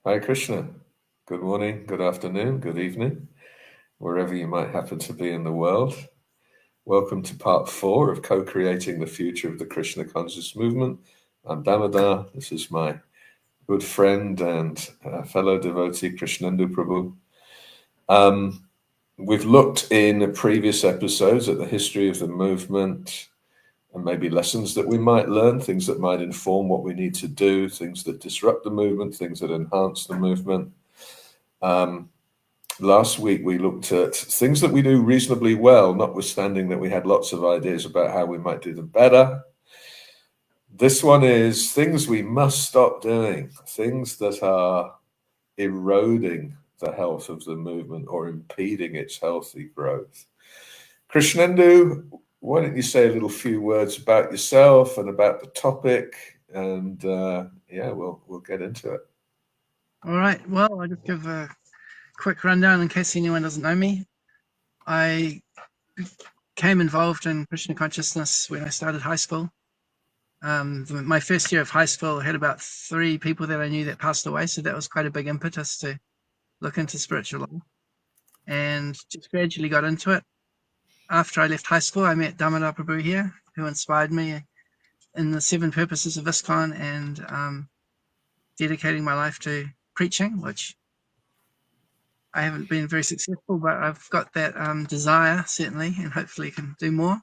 Hare Krishna. Good morning, good afternoon, good evening, wherever you might happen to be in the world. Welcome to part 4 of Co-Creating the Future of the Krishna Consciousness Movement. I'm Damodara. This is my good friend and fellow devotee, Krsnendu Prabhu. We've looked in previous episodes at the history of the movement and maybe lessons that we might learn, things that might inform what we need to do, things that disrupt the movement, things that enhance the movement. Last week we looked at things that we do reasonably well, notwithstanding that we had lots of ideas about how we might do them better. This one is things we must stop doing, things that are eroding the health of the movement or impeding its healthy growth. Krsnendu, why don't you say a little few words about yourself and about the topic, and we'll get into it. All right. Well, I'll just give a quick rundown in case anyone doesn't know me. I became involved in Krishna Consciousness when I started high school. My first year of high school, I had about 3 people that I knew that passed away, so that was quite a big impetus to look into spiritual life, and just gradually got into it. After I left high school, I met Damodara Prabhu here, who inspired me in the 7 purposes of ISKCON and dedicating my life to preaching, which I haven't been very successful, but I've got that desire, certainly, and hopefully can do more.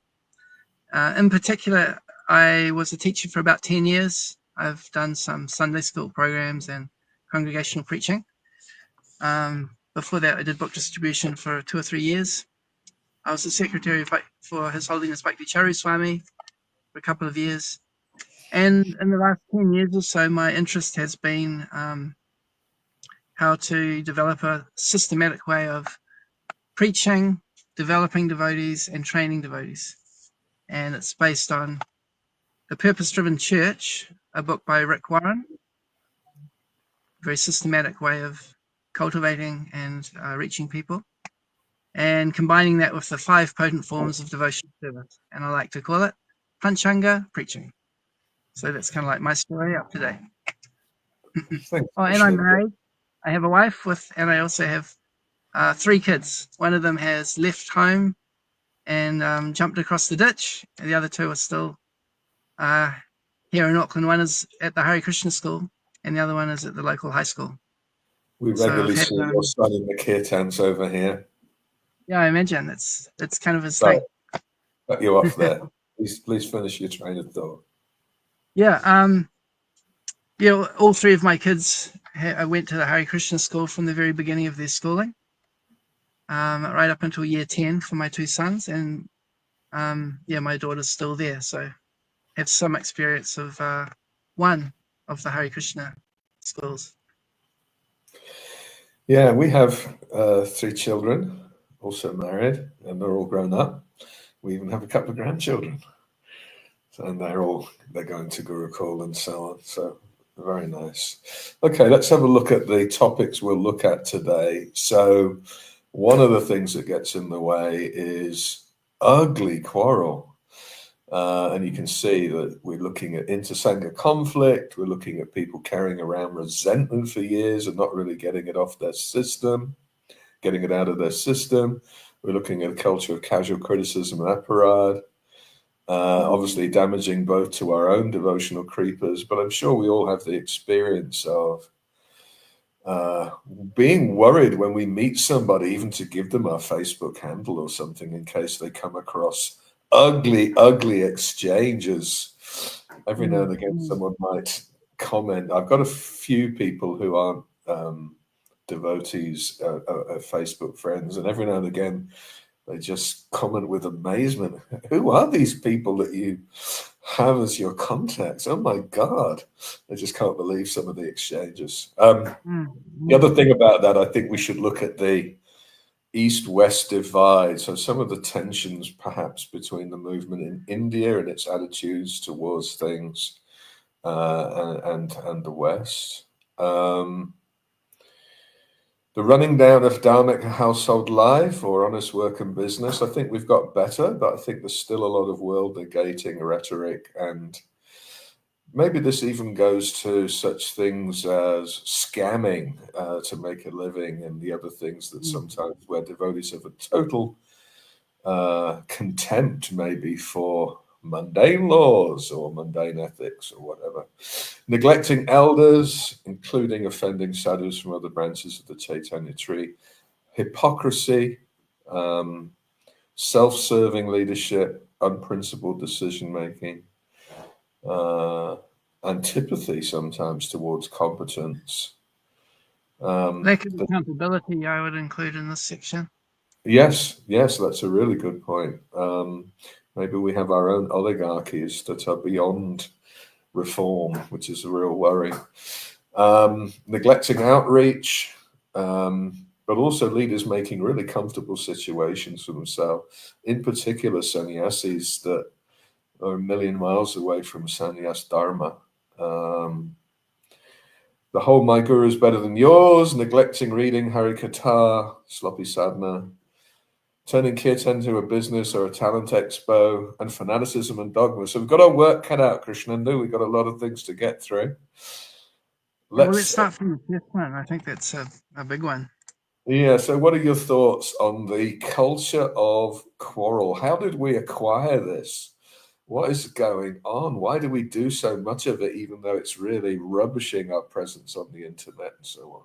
In particular, I was a teacher for about 10 years. I've done some Sunday school programs and congregational preaching. Before that, I did book distribution for 2 or 3 years. I was the secretary for His Holiness Bhakti Charu Swami for a couple of years. And in the last 10 years or so, my interest has been how to develop a systematic way of preaching, developing devotees, and training devotees. And it's based on The Purpose-Driven Church, a book by Rick Warren. Very systematic way of cultivating and reaching people, and combining that with the 5 potent forms of devotional service. And I like to call it Panchanga preaching. So that's kind of like my story up to date. Thanks, And I'm married. I have a wife and I also have 3 kids. One of them has left home and jumped across the ditch. And the other 2 are still here in Auckland. One is at the Hare Krishna school and the other one is at the local high school. We regularly see your son in the kirtans over here. Yeah, I imagine it's kind of his thing. Cut you off there. Please finish your train of thought. Yeah, all 3 of my kids, I went to the Hare Krishna school from the very beginning of their schooling, right up until year 10 for my 2 sons, and my daughter's still there, so I have some experience of one of the Hare Krishna schools. Yeah, we have 3 children, also married, and they're all grown up. We even have a couple of grandchildren, and they're going to Gurukul and so on. So very nice. Okay, let's have a look at the topics we'll look at today. So one of the things that gets in the way is ugly quarrel. And you can see that we're looking at intersangha conflict. We're looking at people carrying around resentment for years and not really getting it off their system, getting it out of their system. We're looking at a culture of casual criticism and aparad, obviously damaging both to our own devotional creepers, but I'm sure we all have the experience of being worried when we meet somebody, even to give them our Facebook handle or something in case they come across ugly exchanges. Every now and again someone might comment. I've got a few people who aren't devotees, Facebook friends, and every now and again they just comment with amazement. Who are these people that you have as your contacts? Oh my God. I just can't believe some of the exchanges. The other thing about that, I think we should look at the East-West divide. So some of the tensions perhaps between the movement in India and its attitudes towards things and the West. The running down of dharmic household life or honest work and business, I think we've got better, but I think there's still a lot of world negating rhetoric and maybe this even goes to such things as scamming to make a living, and the other things that sometimes where devotees have a total contempt maybe for mundane laws or mundane ethics or whatever. Neglecting elders, including offending sadhus from other branches of the Chaitanya tree. Hypocrisy, self-serving leadership, unprincipled decision-making, antipathy sometimes towards competence. Lack of accountability, I would include in this section. Yes, that's a really good point. Maybe we have our own oligarchies that are beyond reform, which is a real worry. Neglecting outreach, but also leaders making really comfortable situations for themselves, in particular sannyasis that are a million miles away from sannyas dharma. The whole my guru is better than yours, neglecting reading Harikatha, sloppy sadhana, turning kirtan into a business or a talent expo, and fanaticism and dogma. So we've got our work cut out, Krsnendu. We've got a lot of things to get through. Let's start from the first one. I think that's a big one. Yeah, so what are your thoughts on the culture of quarrel? How did we acquire this? What is going on? Why do we do so much of it, even though it's really rubbishing our presence on the internet and so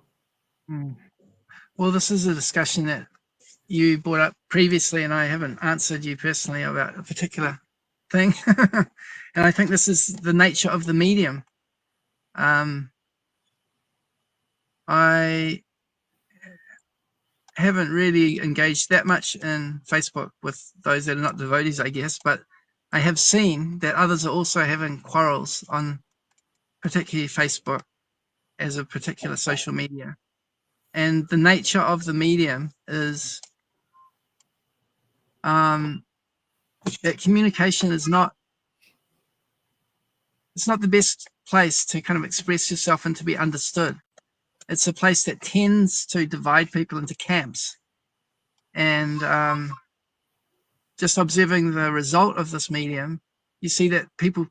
on? Well, this is a discussion that you brought up previously, and I haven't answered you personally about a particular thing. And I think this is the nature of the medium. I haven't really engaged that much in Facebook with those that are not devotees, I guess, but I have seen that others are also having quarrels on particularly Facebook as a particular social media. And the nature of the medium is that communication is not, it's not the best place to kind of express yourself and to be understood. It's a place that tends to divide people into camps. And just observing the result of this medium, you see that people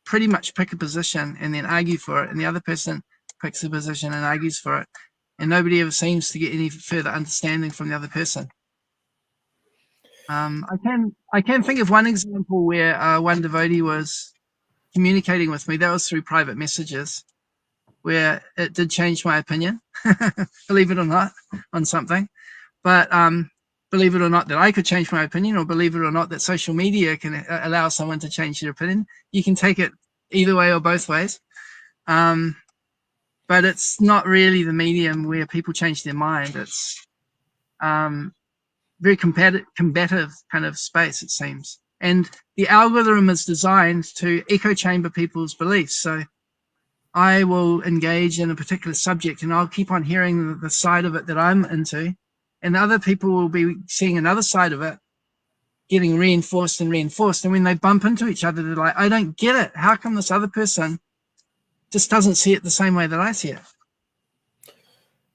pretty much pick a position and then argue for it, and the other person picks a position and argues for it, and nobody ever seems to get any further understanding from the other person. I can think of one example where one devotee was communicating with me. That was through private messages, where it did change my opinion, believe it or not, on something. But believe it or not that I could change my opinion, or believe it or not that social media can allow someone to change their opinion. You can take it either way or both ways. But it's not really the medium where people change their mind. It's very combative kind of space, it seems. And the algorithm is designed to echo chamber people's beliefs. So I will engage in a particular subject and I'll keep on hearing the side of it that I'm into, and other people will be seeing another side of it getting reinforced and reinforced. And when they bump into each other, they're like, I don't get it. How come this other person just doesn't see it the same way that I see it?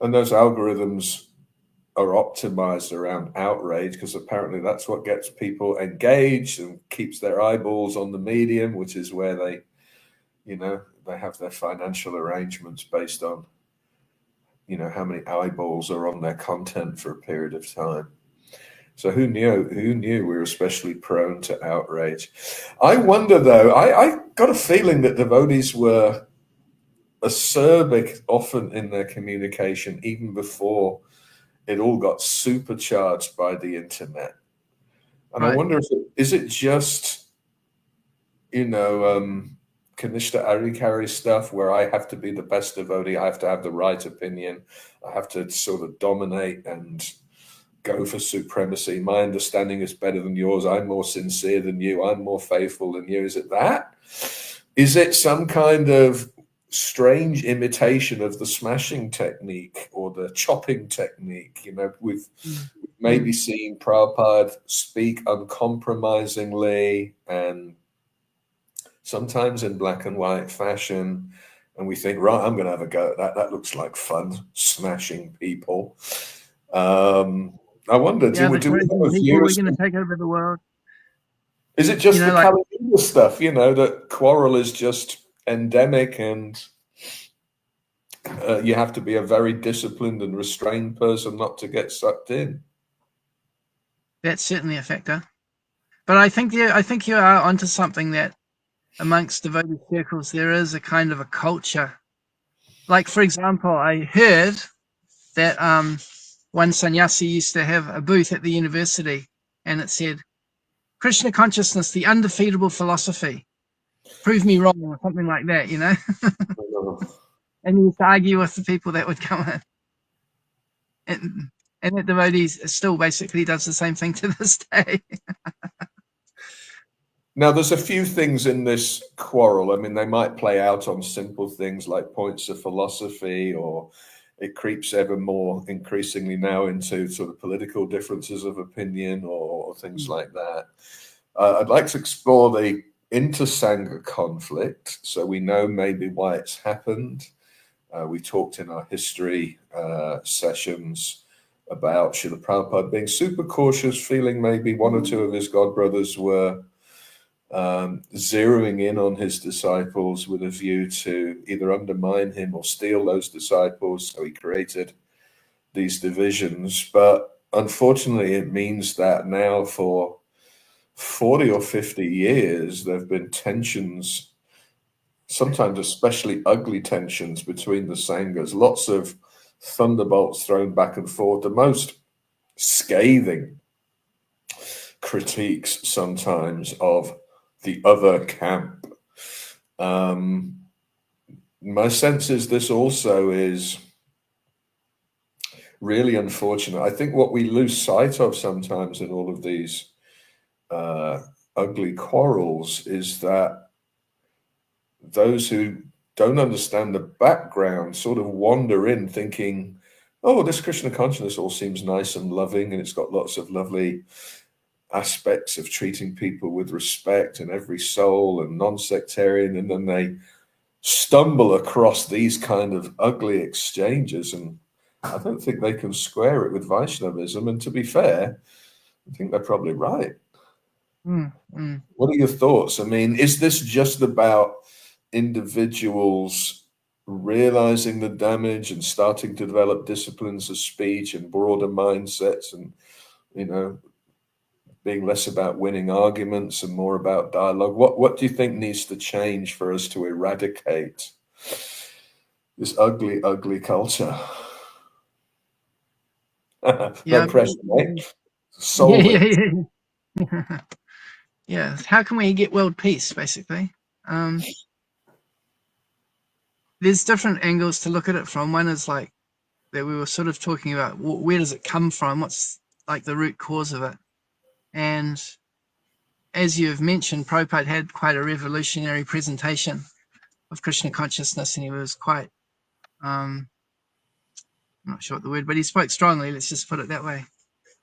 And those algorithms are optimized around outrage, because apparently that's what gets people engaged and keeps their eyeballs on the medium, which is where they, they have their financial arrangements based on, how many eyeballs are on their content for a period of time. So who knew we were especially prone to outrage? I wonder, though, I got a feeling that devotees were acerbic often in their communication, even before it all got supercharged by the internet. And right. I wonder if is it just, Kanishta Arikari stuff where I have to be the best devotee, I have to have the right opinion, I have to sort of dominate and go for supremacy. My understanding is better than yours. I'm more sincere than you. I'm more faithful than you. Is it that? Is it some kind of strange imitation of the smashing technique or the chopping technique? We've maybe seen Prabhupada speak uncompromisingly and sometimes in black and white fashion, and we think, right, I'm going to have a go at that. That looks like fun, smashing people. I wonder, do we have a view? We're going to take over the world. Is it just the Kalinga stuff, that quarrel is just endemic, and you have to be a very disciplined and restrained person not to get sucked in. That's certainly a factor. But I think you are onto something, that amongst devotee circles there is a kind of a culture. Like, for example, I heard that one sannyasi used to have a booth at the university, and it said, "Krishna Consciousness, the undefeatable philosophy. Prove me wrong," or something like that, you know? And he used to argue with the people that would come in. And that devotees still basically does the same thing to this day. Now, there's a few things in this quarrel. I mean, they might play out on simple things like points of philosophy, or it creeps ever more increasingly now into sort of political differences of opinion, or things like that. I'd like to explore the inter-Sangha conflict, so we know maybe why it's happened. We talked in our history sessions about Srila Prabhupada being super cautious, feeling maybe one or two of his godbrothers were zeroing in on his disciples with a view to either undermine him or steal those disciples. So he created these divisions. But unfortunately, it means that now for 40 or 50 years, there have been tensions, sometimes especially ugly tensions between the Sanghas, lots of thunderbolts thrown back and forth, the most scathing critiques sometimes of the other camp. My sense is this also is really unfortunate. I think what we lose sight of sometimes in all of these ugly quarrels is that those who don't understand the background sort of wander in thinking, oh, this Krishna consciousness all seems nice and loving, and it's got lots of lovely aspects of treating people with respect and every soul and non-sectarian, and then they stumble across these kind of ugly exchanges, and I don't think they can square it with Vaishnavism. And to be fair, I think they're probably right. What are your thoughts? I mean, is this just about individuals realizing the damage and starting to develop disciplines of speech and broader mindsets, and, you know, being less about winning arguments and more about dialogue? What do you think needs to change for us to eradicate this ugly, ugly culture? Yeah. No pressure, right? Yeah, Solve it. yeah. Yeah. How can we get world peace, basically? There's different angles to look at it from. One is like that we were sort of talking about, where does it come from? What's like the root cause of it? And as you've mentioned, Prabhupada had quite a revolutionary presentation of Krishna consciousness, and he was quite, I'm not sure what the word, but he spoke strongly, let's just put it that way.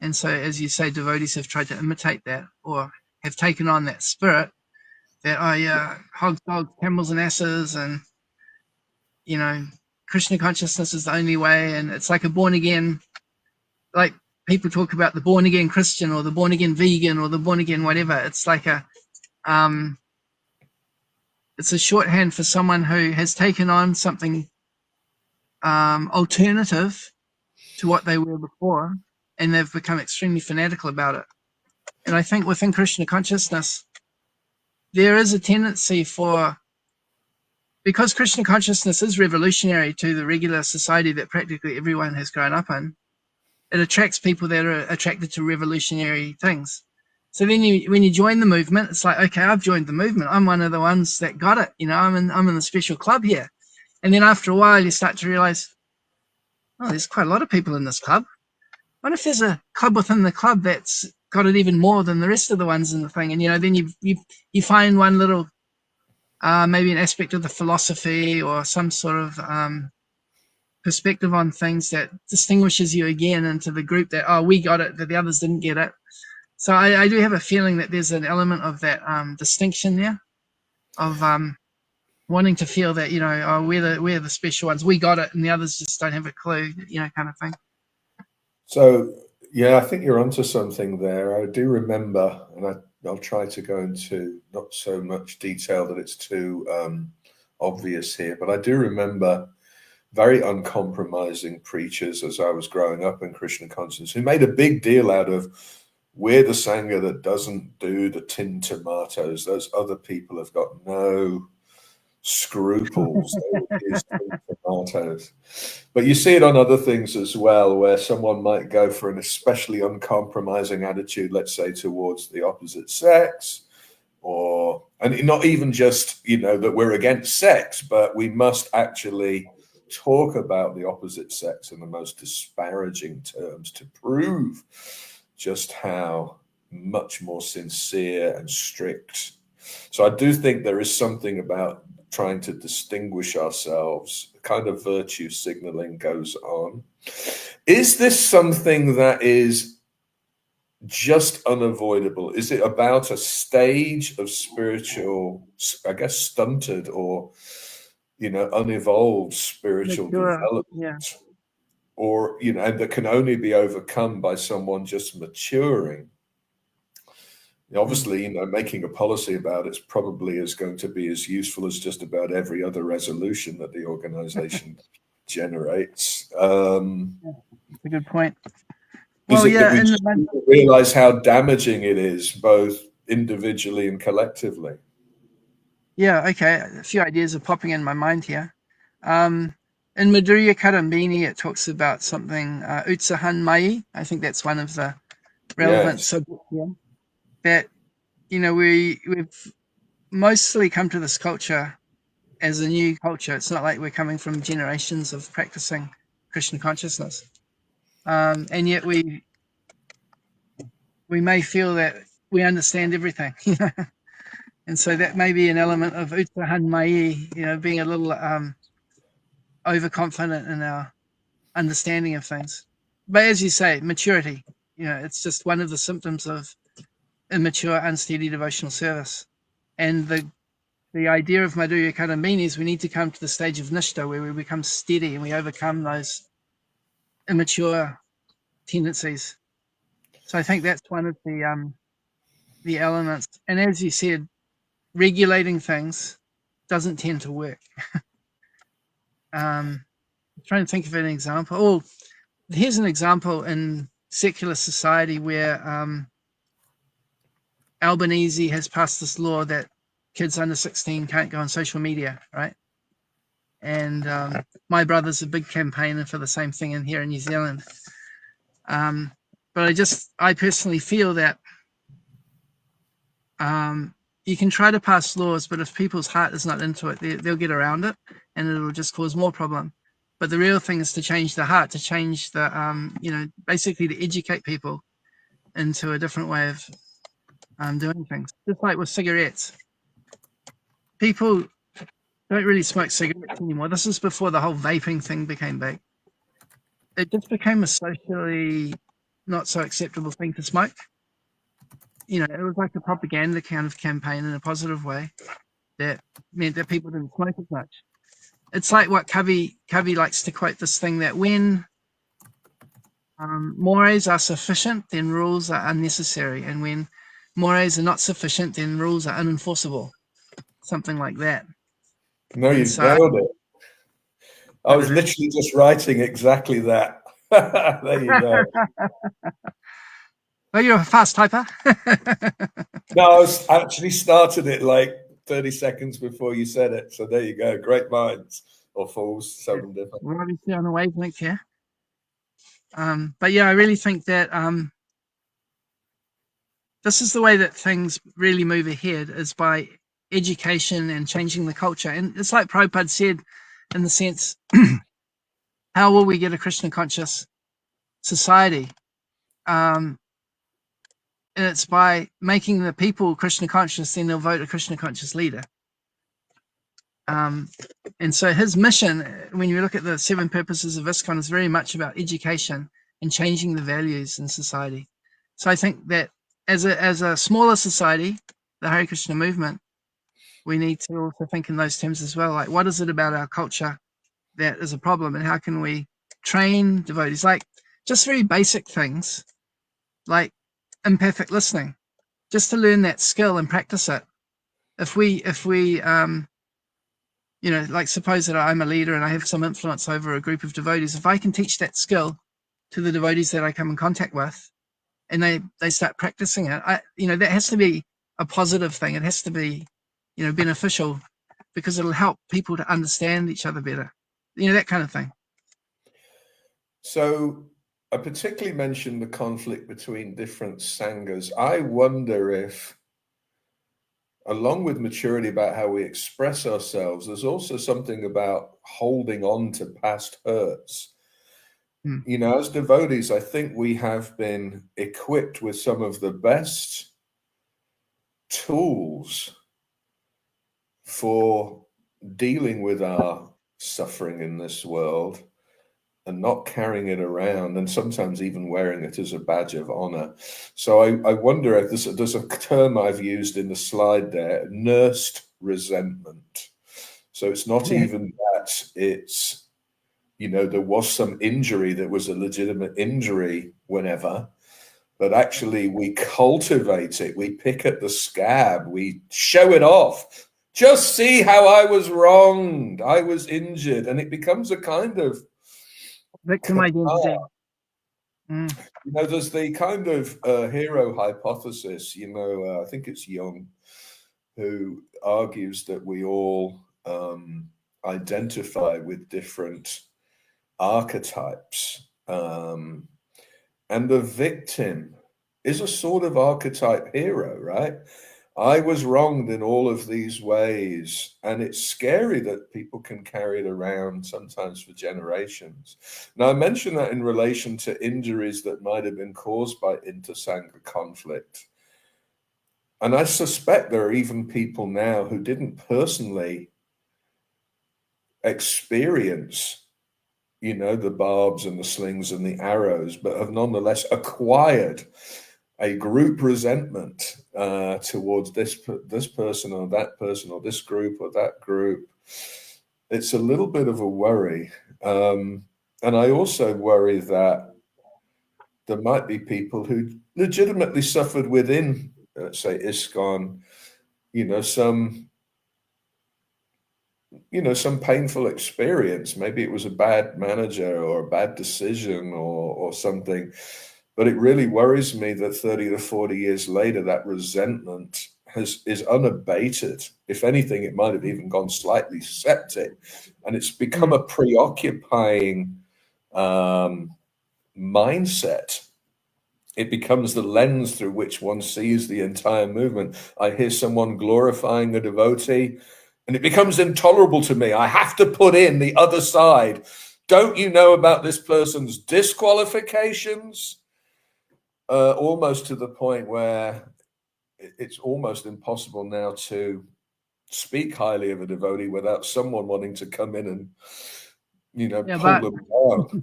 And so, as you say, devotees have tried to imitate that, or have taken on that spirit that, oh yeah, hogs, dogs, camels and asses, and, you know, Krishna consciousness is the only way. And it's like a born again, like people talk about the born again Christian or the born again vegan or the born again whatever. It's like it's a shorthand for someone who has taken on something alternative to what they were before, and they've become extremely fanatical about it. And I think within Krishna consciousness, there is a tendency for, because Krishna consciousness is revolutionary to the regular society that practically everyone has grown up in, it attracts people that are attracted to revolutionary things. So then when you join the movement, it's like, okay, I've joined the movement. I'm one of the ones that got it. You know, I'm in the special club here. And then after a while, you start to realize, oh, there's quite a lot of people in this club. What if there's a club within the club that's got it even more than the rest of the ones in the thing? And, you know, then you find one little, maybe an aspect of the philosophy or some sort of perspective on things that distinguishes you again into the group that, oh, we got it, that the others didn't get it. So I do have a feeling that there's an element of that distinction there, of wanting to feel that, you know, oh, we're the special ones, we got it, and the others just don't have a clue, you know, kind of thing. So, yeah, I think you're onto something there. I do remember, and I'll try to go into not so much detail that it's too obvious here, but I do remember very uncompromising preachers as I was growing up in Krishna Consciousness who made a big deal out of, we're the Sangha that doesn't do the tinned tomatoes. Those other people have got no scruples. They will use tinned tomatoes. But you see it on other things as well, where someone might go for an especially uncompromising attitude, let's say, towards the opposite sex, and not even just, that we're against sex, but we must actually talk about the opposite sex in the most disparaging terms to prove just how much more sincere and strict. So I do think there is something about trying to distinguish ourselves, kind of virtue signaling goes on. Is this something that is just unavoidable? Is it about a stage of spiritual, I guess, stunted or unevolved spiritual development, yeah, or and that can only be overcome by someone just maturing? Obviously, making a policy about it probably is going to be as useful as just about every other resolution that the organization generates. That's a good point. Is Well, it that yeah, we realize how damaging it is, both individually and collectively? yeah, okay. A few ideas are popping in my mind here. In Madhurya Kadambini, it talks about something, Utsahan Mai. I think that's one of the relevant Yes. subjects here. That, we've mostly come to this culture as a new culture. It's not like we're coming from generations of practicing Krishna consciousness. And yet we may feel that we understand everything. And so that may be an element of Utsahan Mai, being a little overconfident in our understanding of things. But as you say, maturity, it's just one of the symptoms of immature, unsteady devotional service. And the idea of Madhurya Kadambini is we need to come to the stage of Nishta where we become steady and we overcome those immature tendencies. So I think that's one of the elements. And as you said, regulating things doesn't tend to work. I'm trying to think of an example. Oh, here's an example in secular society where Albanese has passed this law that kids under 16 can't go on social media, right? And my brother's a big campaigner for the same thing in here in New Zealand. But I personally feel that you can try to pass laws, but if people's heart is not into it, they'll get around it, and it'll just cause more problem. But the real thing is to change the heart, to change the, basically to educate people into a different way of doing things. Just like with cigarettes, people don't really smoke cigarettes anymore. This is before the whole vaping thing became big. It just became a socially not so acceptable thing to smoke. It was like a propaganda kind of campaign in a positive way that meant that people didn't smoke as much. It's like what Covey likes to quote this thing that when mores are sufficient, then rules are unnecessary. And when mores are not sufficient, then rules are unenforceable. Something like that. No, And you've so, nailed it. I was literally just writing exactly that. There you go. Oh, you're a fast typer. No, I was actually started it like 30 seconds before you said it. So there you go. Great minds or fools, seldom different. We're obviously on a wavelength here. But yeah, I really think that this is the way that things really move ahead, is by education and changing the culture. And it's like Prabhupada said, in the sense, how will we get a Krishna conscious society? And it's by making the people Krishna conscious, then they'll vote a Krishna conscious leader. And so his mission, when you look at the 7 purposes of ISKCON, is very much about education and changing the values in society. So I think that as a smaller society, the Hare Krishna movement, we need to also think in those terms as well. Like, what is it about our culture that is a problem, and how can we train devotees? Like, just very basic things, like imperfect listening, just to learn that skill and practice it. If we like suppose that I'm a leader and I have some influence over a group of devotees. If I can teach that skill to the devotees that I come in contact with, and they start practicing it, that has to be a positive thing. It has to be, beneficial, because it'll help people to understand each other better. That kind of thing. So I particularly mentioned the conflict between different sanghas. I wonder if, along with maturity about how we express ourselves, there's also something about holding on to past hurts. As devotees, I think we have been equipped with some of the best tools for dealing with our suffering in this world and not carrying it around, and sometimes even wearing it as a badge of honor. So I wonder if there's a term I've used in the slide there, nursed resentment. So it's not even that it's, there was some injury that was a legitimate injury whenever, but actually we cultivate it. We pick at the scab. We show it off. Just see how I was wronged. I was injured. And it becomes a kind of victim identity. There's the kind of hero hypothesis, I think it's Jung, who argues that we all identify with different archetypes. And the victim is a sort of archetype hero, right? I was wronged in all of these ways. And it's scary that people can carry it around sometimes for generations. Now, I mentioned that in relation to injuries that might have been caused by inter-sangha conflict. And I suspect there are even people now who didn't personally experience, the barbs and the slings and the arrows, but have nonetheless acquired a group resentment towards this person or that person or this group or that group. It's a little bit of a worry. And I also worry that there might be people who legitimately suffered within, say, ISKCON, some painful experience. Maybe it was a bad manager or a bad decision or something. But it really worries me that 30 to 40 years later, that resentment is unabated. If anything, it might have even gone slightly septic. And it's become a preoccupying mindset. It becomes the lens through which one sees the entire movement. I hear someone glorifying a devotee, and it becomes intolerable to me. I have to put in the other side. Don't you know about this person's disqualifications? Almost to the point where it's almost impossible now to speak highly of a devotee without someone wanting to come in and, pull them down.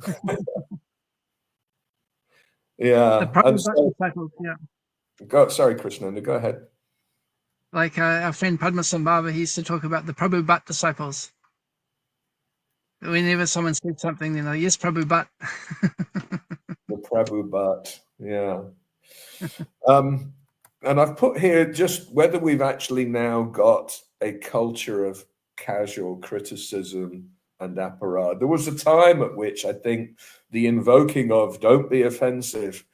Yeah. And so, sorry, Krsnendu, go ahead. Like our friend Padmasambhava, he used to talk about the Prabhu Bhatt disciples. Whenever someone said something, yes, Prabhu Bhatt. The Prabhu Bhatt, yeah. And I've put here just whether we've actually now got a culture of casual criticism and aparad. There was a time at which I think the invoking of "don't be offensive"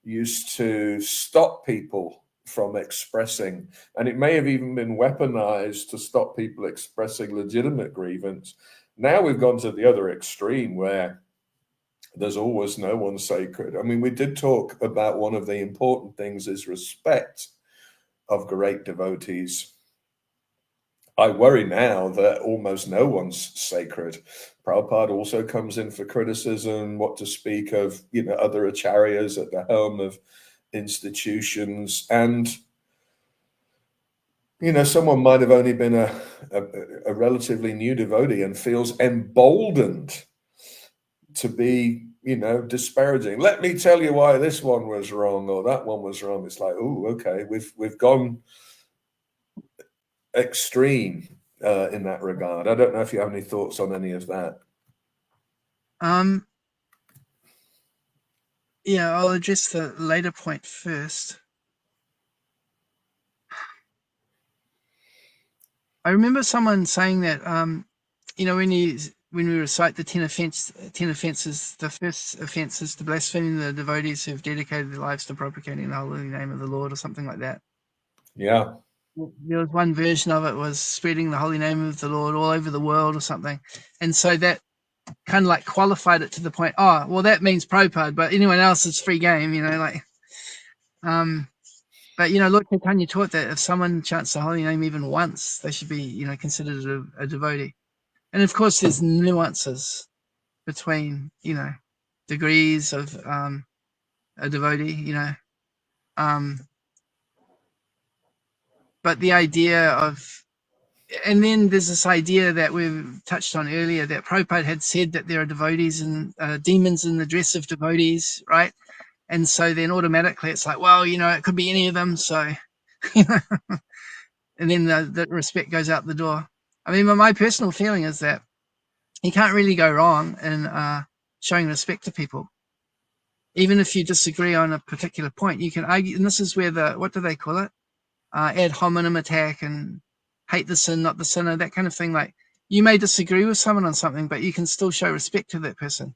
used to stop people from expressing, and it may have even been weaponized to stop people expressing legitimate grievance. Now we've gone to the other extreme where there's always no one sacred. I mean, we did talk about one of the important things is respect of great devotees. I worry now that almost no one's sacred. Prabhupada also comes in for criticism, what to speak of, other acharyas at the helm of institutions. And, someone might have only been a relatively new devotee and feels emboldened to be, disparaging. Let me tell you why this one was wrong or that one was wrong. It's like, oh, okay, we've gone extreme in that regard. I don't know if you have any thoughts on any of that. Yeah, I'll address the later point first. I remember someone saying that when we recite the 10 offenses, the first offense is to blaspheme the devotees who have dedicated their lives to propagating the holy name of the Lord, or something like that. Yeah. There was one version of it was spreading the holy name of the Lord all over the world or something. And so that kind of like qualified it to the point, oh, well, that means Prabhupada, but anyone else is free game, but Lord Chaitanya taught that if someone chants the holy name even once, they should be, considered a devotee. And of course, there's nuances between, degrees of a devotee, but the idea of, and then there's this idea that we've touched on earlier that Prabhupada had said that there are devotees and demons in the dress of devotees, right? And so then automatically it's like, well, it could be any of them. So, and then the respect goes out the door. I mean, my personal feeling is that you can't really go wrong in showing respect to people. Even if you disagree on a particular point, you can argue, and this is where what do they call it? Ad hominem attack and hate the sin, not the sinner, that kind of thing. Like, you may disagree with someone on something, but you can still show respect to that person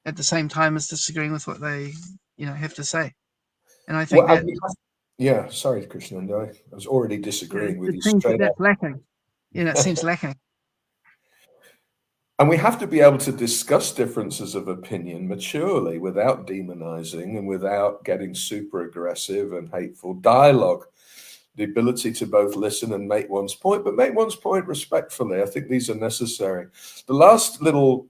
at the same time as disagreeing with what they, have to say. And I think Well, that yeah, sorry, Krsnendu. I was already disagreeing with it you seems that straight that's lacking. It up. seems lacking. And we have to be able to discuss differences of opinion maturely without demonizing and without getting super aggressive and hateful. Dialogue, the ability to both listen and make one's point, but make one's point respectfully. I think these are necessary. The last little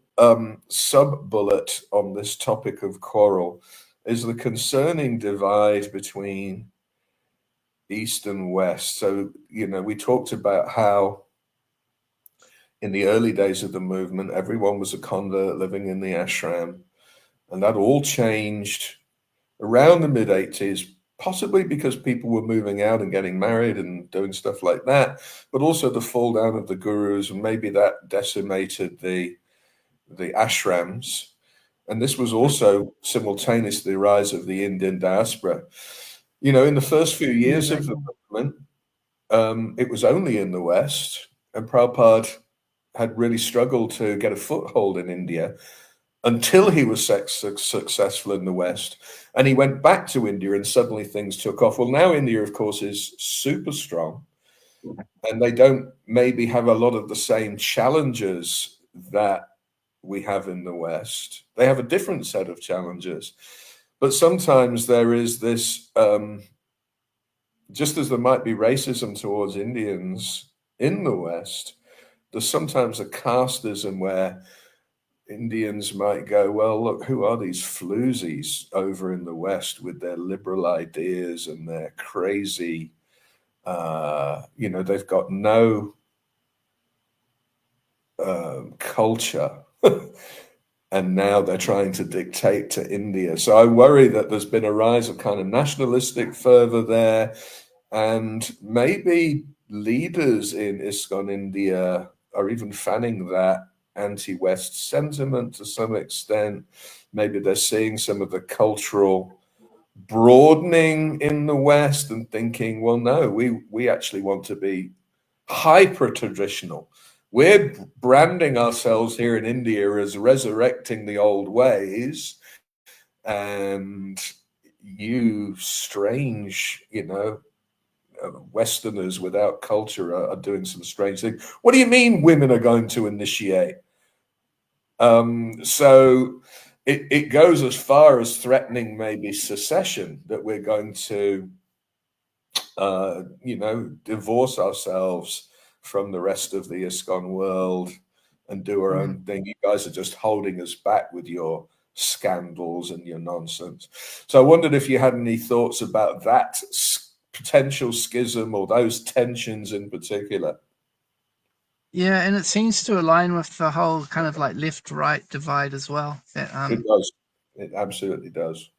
sub bullet on this topic of quarrel is the concerning divide between East and West. So, we talked about how in the early days of the movement, everyone was a convert living in the ashram. And that all changed around the mid 80s, possibly because people were moving out and getting married and doing stuff like that, but also the fall down of the gurus, and maybe that decimated the ashrams. And this was also simultaneously the rise of the Indian diaspora. In the first few years of the movement, it was only in the West, and Prabhupada had really struggled to get a foothold in India until he was successful in the West. And he went back to India and suddenly things took off. Well, now India, of course, is super strong, and they don't maybe have a lot of the same challenges that we have in the West. They have a different set of challenges. But sometimes there is this, just as there might be racism towards Indians in the West, there's sometimes a casteism where Indians might go, well, look, who are these floozies over in the West with their liberal ideas and their crazy, they've got no culture. And now they're trying to dictate to India. So I worry that there's been a rise of kind of nationalistic fervor there. And maybe leaders in ISKCON India are even fanning that anti-West sentiment to some extent. Maybe they're seeing some of the cultural broadening in the West and thinking, well, no, we actually want to be hyper traditional. We're branding ourselves here in India as resurrecting the old ways, and you strange, Westerners without culture are doing some strange things. What do you mean women are going to initiate? So it goes as far as threatening maybe secession, that we're going to, divorce ourselves from the rest of the ISKCON world and do our own thing. You guys are just holding us back with your scandals and your nonsense. So I wondered if you had any thoughts about that potential schism or those tensions in particular. Yeah, and it seems to align with the whole kind of like left-right divide as well. That It does. It absolutely does.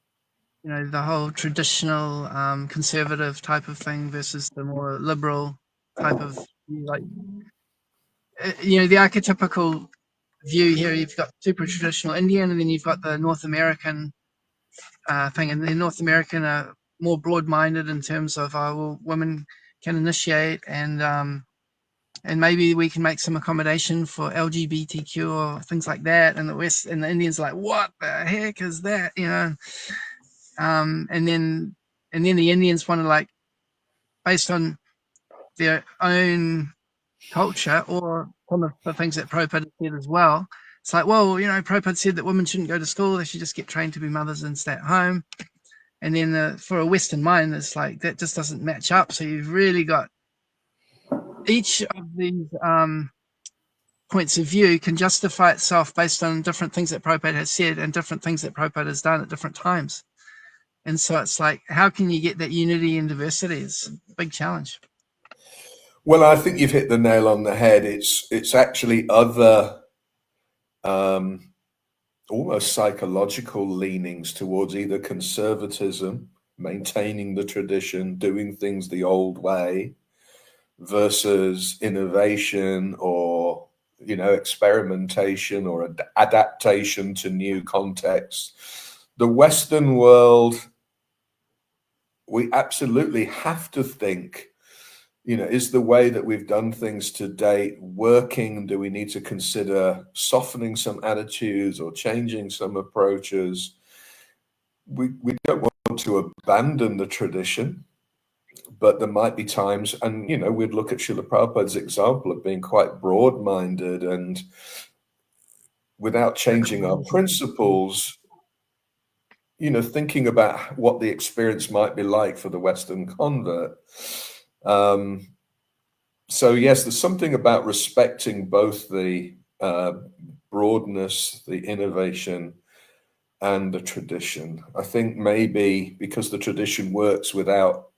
the whole traditional conservative type of thing versus the more liberal type of like the archetypical view here. You've got super traditional Indian, and then you've got the North American thing, and the North American are more broad-minded in terms of well, women can initiate, and and maybe we can make some accommodation for LGBTQ or things like that in the West. And the Indians are like, what the heck is that? And then the Indians want to, like, based on their own culture or some of the things that Prabhupada said as well. It's like, well, Prabhupada said that women shouldn't go to school; they should just get trained to be mothers and stay at home. And then for a Western mind, it's like that just doesn't match up. So you've really got each of these points of view can justify itself based on different things that Prabhupada has said and different things that Prabhupada has done at different times. And so it's like, how can you get that unity and diversity? It's a big challenge. Well, I think you've hit the nail on the head. It's actually other almost psychological leanings towards either conservatism, maintaining the tradition, doing things the old way, versus innovation or experimentation or adaptation to new contexts. The Western world, we absolutely have to think, is the way that we've done things to date working? Do we need to consider softening some attitudes or changing some approaches? We don't want to abandon the tradition, but there might be times, and we'd look at Srila Prabhupada's example of being quite broad-minded and without changing our principles, thinking about what the experience might be like for the Western convert. So yes, there's something about respecting both the broadness, the innovation, and the tradition. I think maybe because the tradition works without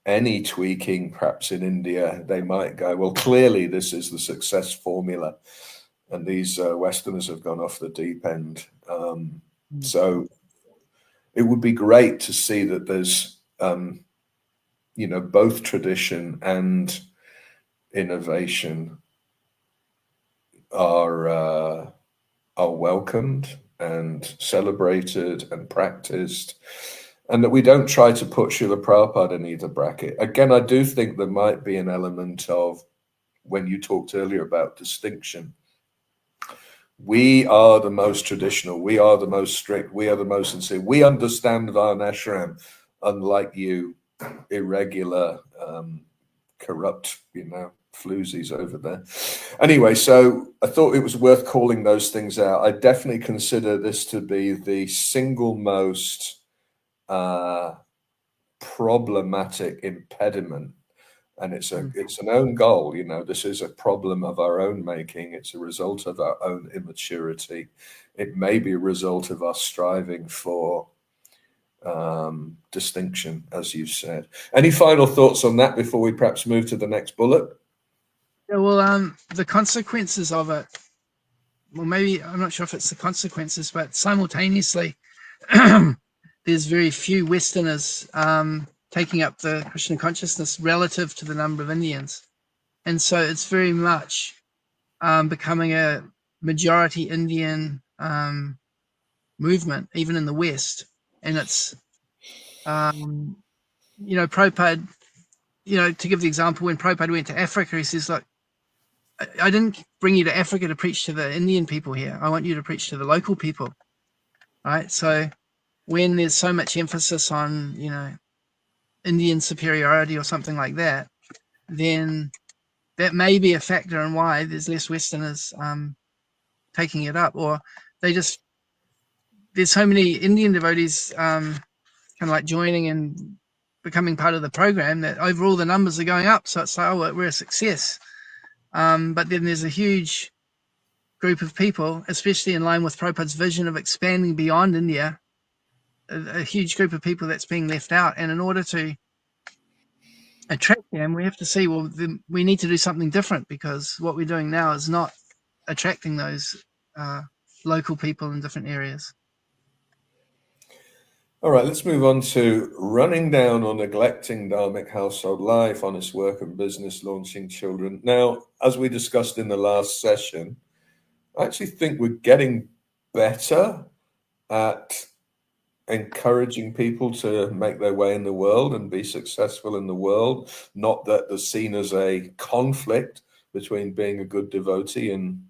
any tweaking, perhaps in India, they might go, well, clearly this is the success formula, and these Westerners have gone off the deep end. So it would be great to see that there's, both tradition and innovation are welcomed and celebrated and practiced, and that we don't try to put Srila Prabhupada in either bracket. Again, I do think there might be an element of, when you talked earlier about distinction, we are the most traditional, we are the most strict, we are the most sincere, we understand Varnashram, unlike you irregular, corrupt, floozies over there. Anyway, so I thought it was worth calling those things out. I definitely consider this to be the single most problematic impediment, and it's an own goal. This is a problem of our own making. It's a result of our own immaturity. It may be a result of us striving for distinction, as you said. Any final thoughts on that before we perhaps move to the next bullet? Yeah, well, the consequences of it, well, maybe I'm not sure if it's the consequences, but simultaneously, there's very few Westerners taking up the Krishna consciousness relative to the number of Indians. And so it's very much becoming a majority Indian movement, even in the West. And it's, Prabhupada, to give the example, when Prabhupada went to Africa, he says, look, I didn't bring you to Africa to preach to the Indian people here. I want you to preach to the local people, right? So when there's so much emphasis on, Indian superiority or something like that, then that may be a factor in why there's less Westerners taking it up, or there's so many Indian devotees kind of like joining and becoming part of the program that overall the numbers are going up. So it's like, oh, we're a success. But then there's a huge group of people, especially in line with Prabhupada's vision of expanding beyond India, a huge group of people that's being left out. And in order to attract them, we have to see, well, we need to do something different, because what we're doing now is not attracting those local people in different areas. All right, let's move on to running down or neglecting dharmic household life, honest work and business, launching children. Now, as we discussed in the last session, I actually think we're getting better at encouraging people to make their way in the world and be successful in the world. Not that there's seen as a conflict, between being a good devotee and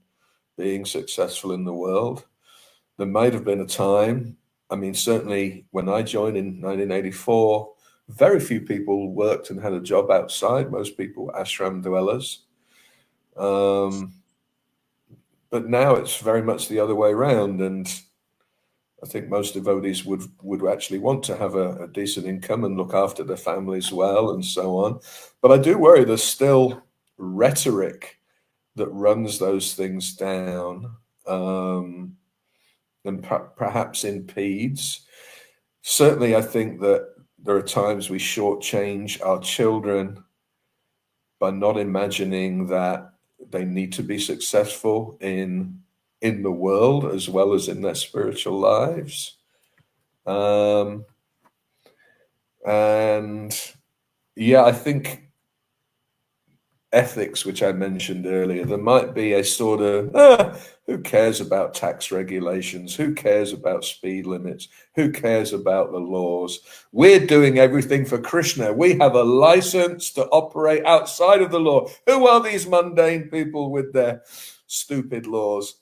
being successful in the world. There might have been a time, I mean, certainly when I joined in 1984, very few people worked and had a job outside. Most people were ashram dwellers. But now it's very much the other way around, and I think most devotees would actually want to have a decent income and look after their families well and so on. But I do worry there's still rhetoric that runs those things down, and perhaps impedes. Certainly, I think that there are times we shortchange our children by not imagining that they need to be successful in the world as well as in their spiritual lives. And yeah, I think ethics, which I mentioned earlier, there might be a sort of, who cares about tax regulations? Who cares about speed limits? Who cares about the laws? We're doing everything for Krishna. We have a license to operate outside of the law. Who are these mundane people with their stupid laws?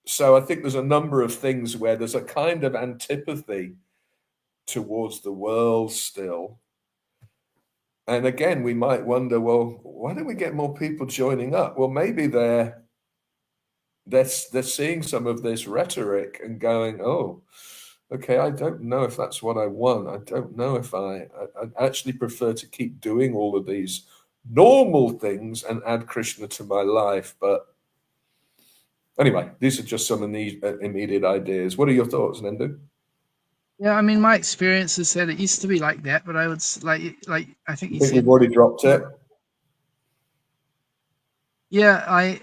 So I think there's a number of things where there's a kind of antipathy towards the world still. And again, we might wonder, well, why don't we get more people joining up? Well, maybe they're seeing some of this rhetoric and going, oh, okay, I don't know if that's what I want. I don't know if I actually prefer to keep doing all of these normal things and add Krishna to my life. But anyway, these are just some of the immediate ideas. What are your thoughts, Nendu? Yeah, I mean, my experience is that it used to be like that, but I would like I think you I think said, we've already dropped it. yeah,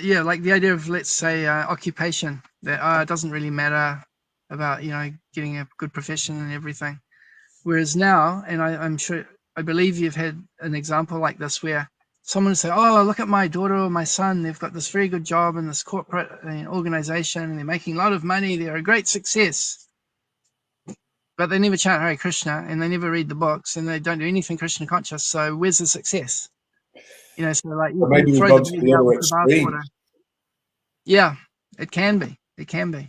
yeah, like the idea of, let's say, occupation, that it doesn't really matter about, getting a good profession and everything. Whereas now, and I'm sure, I believe you've had an example like this where someone will say, oh, look at my daughter or my son, they've got this very good job in this corporate organization and they're making a lot of money, they're a great success. But they never chant Hare Krishna and they never read the books and they don't do anything Krishna conscious. So where's the success? So like you But can maybe we've throw the gone to baby the out other with the extreme. bathwater. Yeah, it can be. It can be.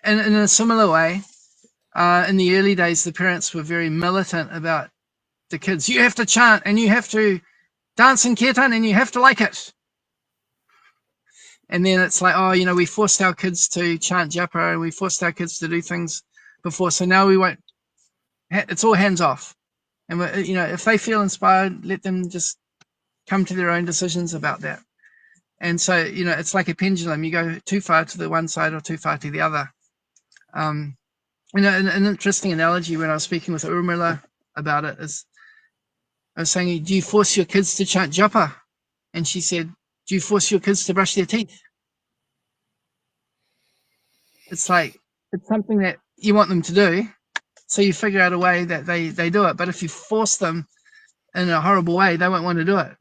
And in a similar way, in the early days, the parents were very militant about the kids. You have to chant and you have to dance in kirtan and you have to like it. And then it's like, oh, we forced our kids to chant japa and we forced our kids to do things before. So now we won't. It's all hands off. And if they feel inspired, let them just come to their own decisions about that. And so, it's like a pendulum. You go too far to the one side or too far to the other. An interesting analogy when I was speaking with Urmila about it is, I was saying, do you force your kids to chant japa? And she said, do you force your kids to brush their teeth? It's like, it's something that you want them to do. So you figure out a way that they do it. But if you force them in a horrible way, they won't want to do it.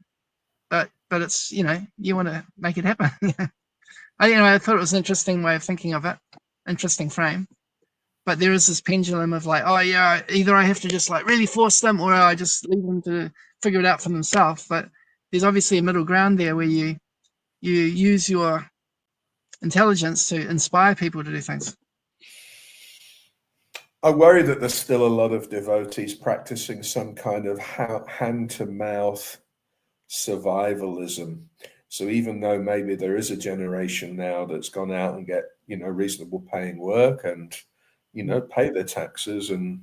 But it's, you want to make it happen. I thought it was an interesting way of thinking of it. Interesting frame. But there is this pendulum of like, oh yeah, either I have to just like really force them or I just leave them to figure it out for themselves. But there's obviously a middle ground there where you use your intelligence to inspire people to do things. I worry that there's still a lot of devotees practicing some kind of hand-to-mouth survivalism. So even though maybe there is a generation now that's gone out and get, reasonable paying work and, pay their taxes and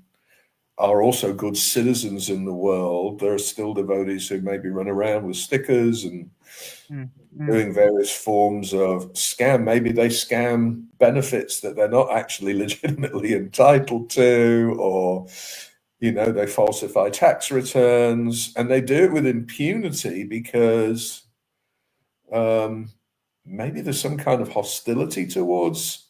are also good citizens in the world, there are still devotees who maybe run around with stickers and doing various forms of scam. Maybe they scam benefits that they're not actually legitimately entitled to, or they falsify tax returns, and they do it with impunity because maybe there's some kind of hostility towards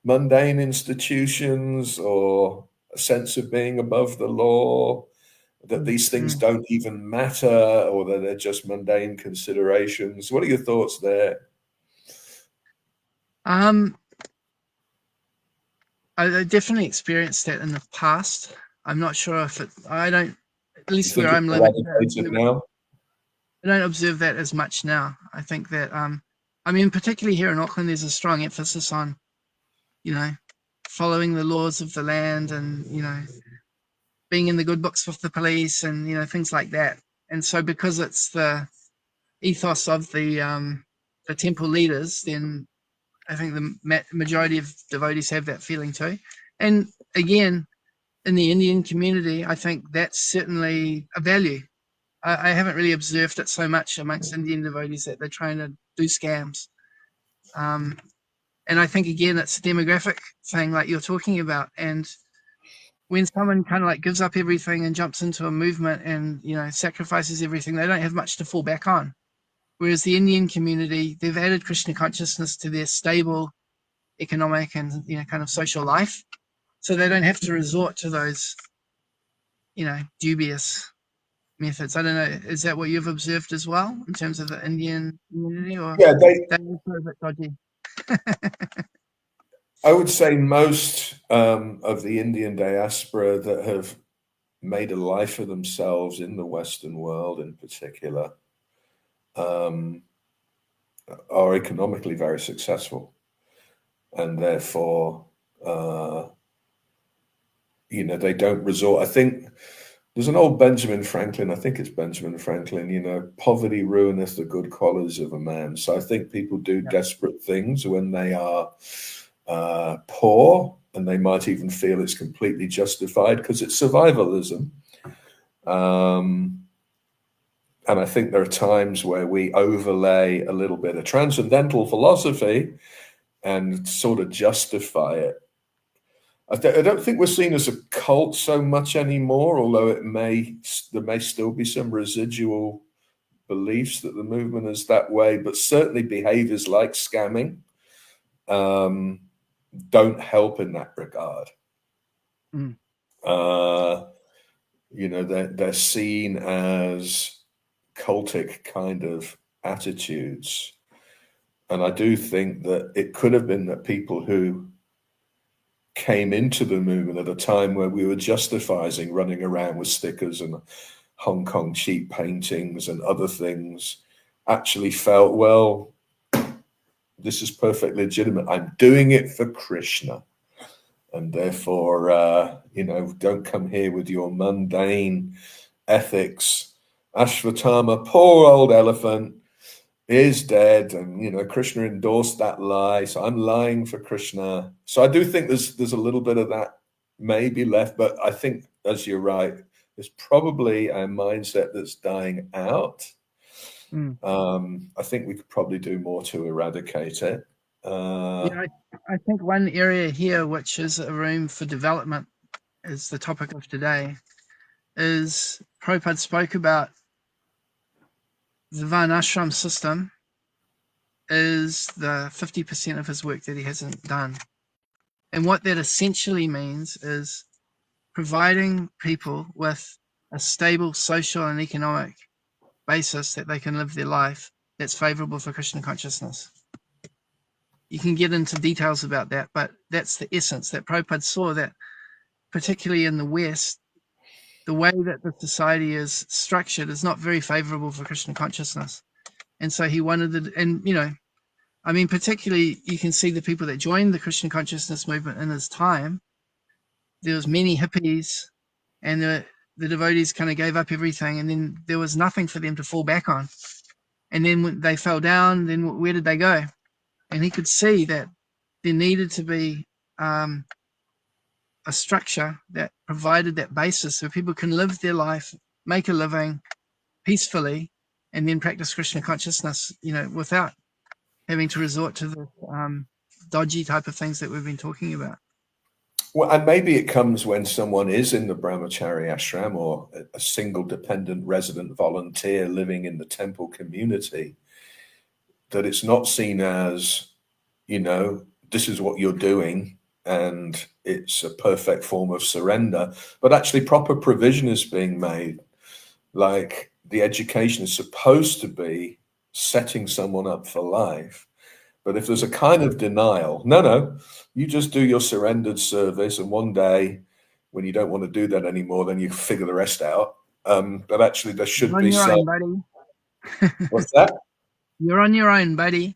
mundane institutions or a sense of being above the law, that these things don't even matter, or that they're just mundane considerations. What are your thoughts there? I definitely experienced that in the past. I'm not sure if I don't, at least You where think I'm it's living, eradicated now? I don't observe that as much now. I think that, I mean, particularly here in Auckland, there's a strong emphasis on, following the laws of the land and, being in the good books with the police and, things like that. And so because it's the ethos of the temple leaders, then I think the majority of devotees have that feeling too. And again, in the Indian community, I think that's certainly a value. I haven't really observed it so much amongst Indian devotees that they're trying to do scams. And I think, again, it's a demographic thing like you're talking about. And when someone kind of like gives up everything and jumps into a movement and, sacrifices everything, they don't have much to fall back on. Whereas the Indian community, they've added Krishna consciousness to their stable economic and, kind of social life. So they don't have to resort to those, dubious methods. I don't know. Is that what you've observed as well in terms of the Indian community, or Yeah, they also a bit dodgy? I would say most of the Indian diaspora that have made a life for themselves in the Western world in particular are economically very successful. And therefore, they don't resort. I think there's an old Benjamin Franklin, I think it's Benjamin Franklin, poverty ruineth the good qualities of a man. So I think people do desperate things when they are poor, and they might even feel it's completely justified because it's survivalism. And I think there are times where we overlay a little bit of transcendental philosophy and sort of justify it. I don't think we're seen as a cult so much anymore, although there may still be some residual beliefs that the movement is that way, but certainly behaviors like scamming don't help in that regard. Mm. They're seen as cultic kind of attitudes. And I do think that it could have been that people who came into the movement at a time where we were justifying running around with stickers and Hong Kong cheap paintings and other things actually felt, well, this is perfectly legitimate. I'm doing it for Krishna. And therefore, don't come here with your mundane ethics. Ashvatthama, poor old elephant, is dead, and Krishna endorsed that lie, so I'm lying for Krishna. So I do think there's a little bit of that maybe left, but I think, as you're right, there's probably a mindset that's dying out. I think we could probably do more to eradicate it. I think one area here which is a room for development is the topic of today. Is Prabhupada spoke about the Varnashram system is the 50% of his work that he hasn't done. And what that essentially means is providing people with a stable social and economic basis that they can live their life that's favorable for Krishna consciousness. You can get into details about that, but that's the essence that Prabhupada saw, that particularly in the West, the way that the society is structured is not very favorable for Krishna consciousness. And so he wanted particularly you can see the people that joined the Krishna consciousness movement in his time. There was many hippies, and the devotees kind of gave up everything, and then there was nothing for them to fall back on. And then when they fell down, then where did they go? And he could see that there needed to be a structure that provided that basis so people can live their life, make a living peacefully, and then practice Krishna consciousness, without having to resort to the dodgy type of things that we've been talking about. Well, and maybe it comes when someone is in the brahmachari ashram or a single dependent resident volunteer living in the temple community, that it's not seen as, this is what you're doing and it's a perfect form of surrender, but actually proper provision is being made. Like, the education is supposed to be setting someone up for life. But if there's a kind of denial, no, you just do your surrendered service, and one day when you don't want to do that anymore, then you figure the rest out. But actually, there should You're on be your some. own, buddy. What's that? You're on your own, buddy.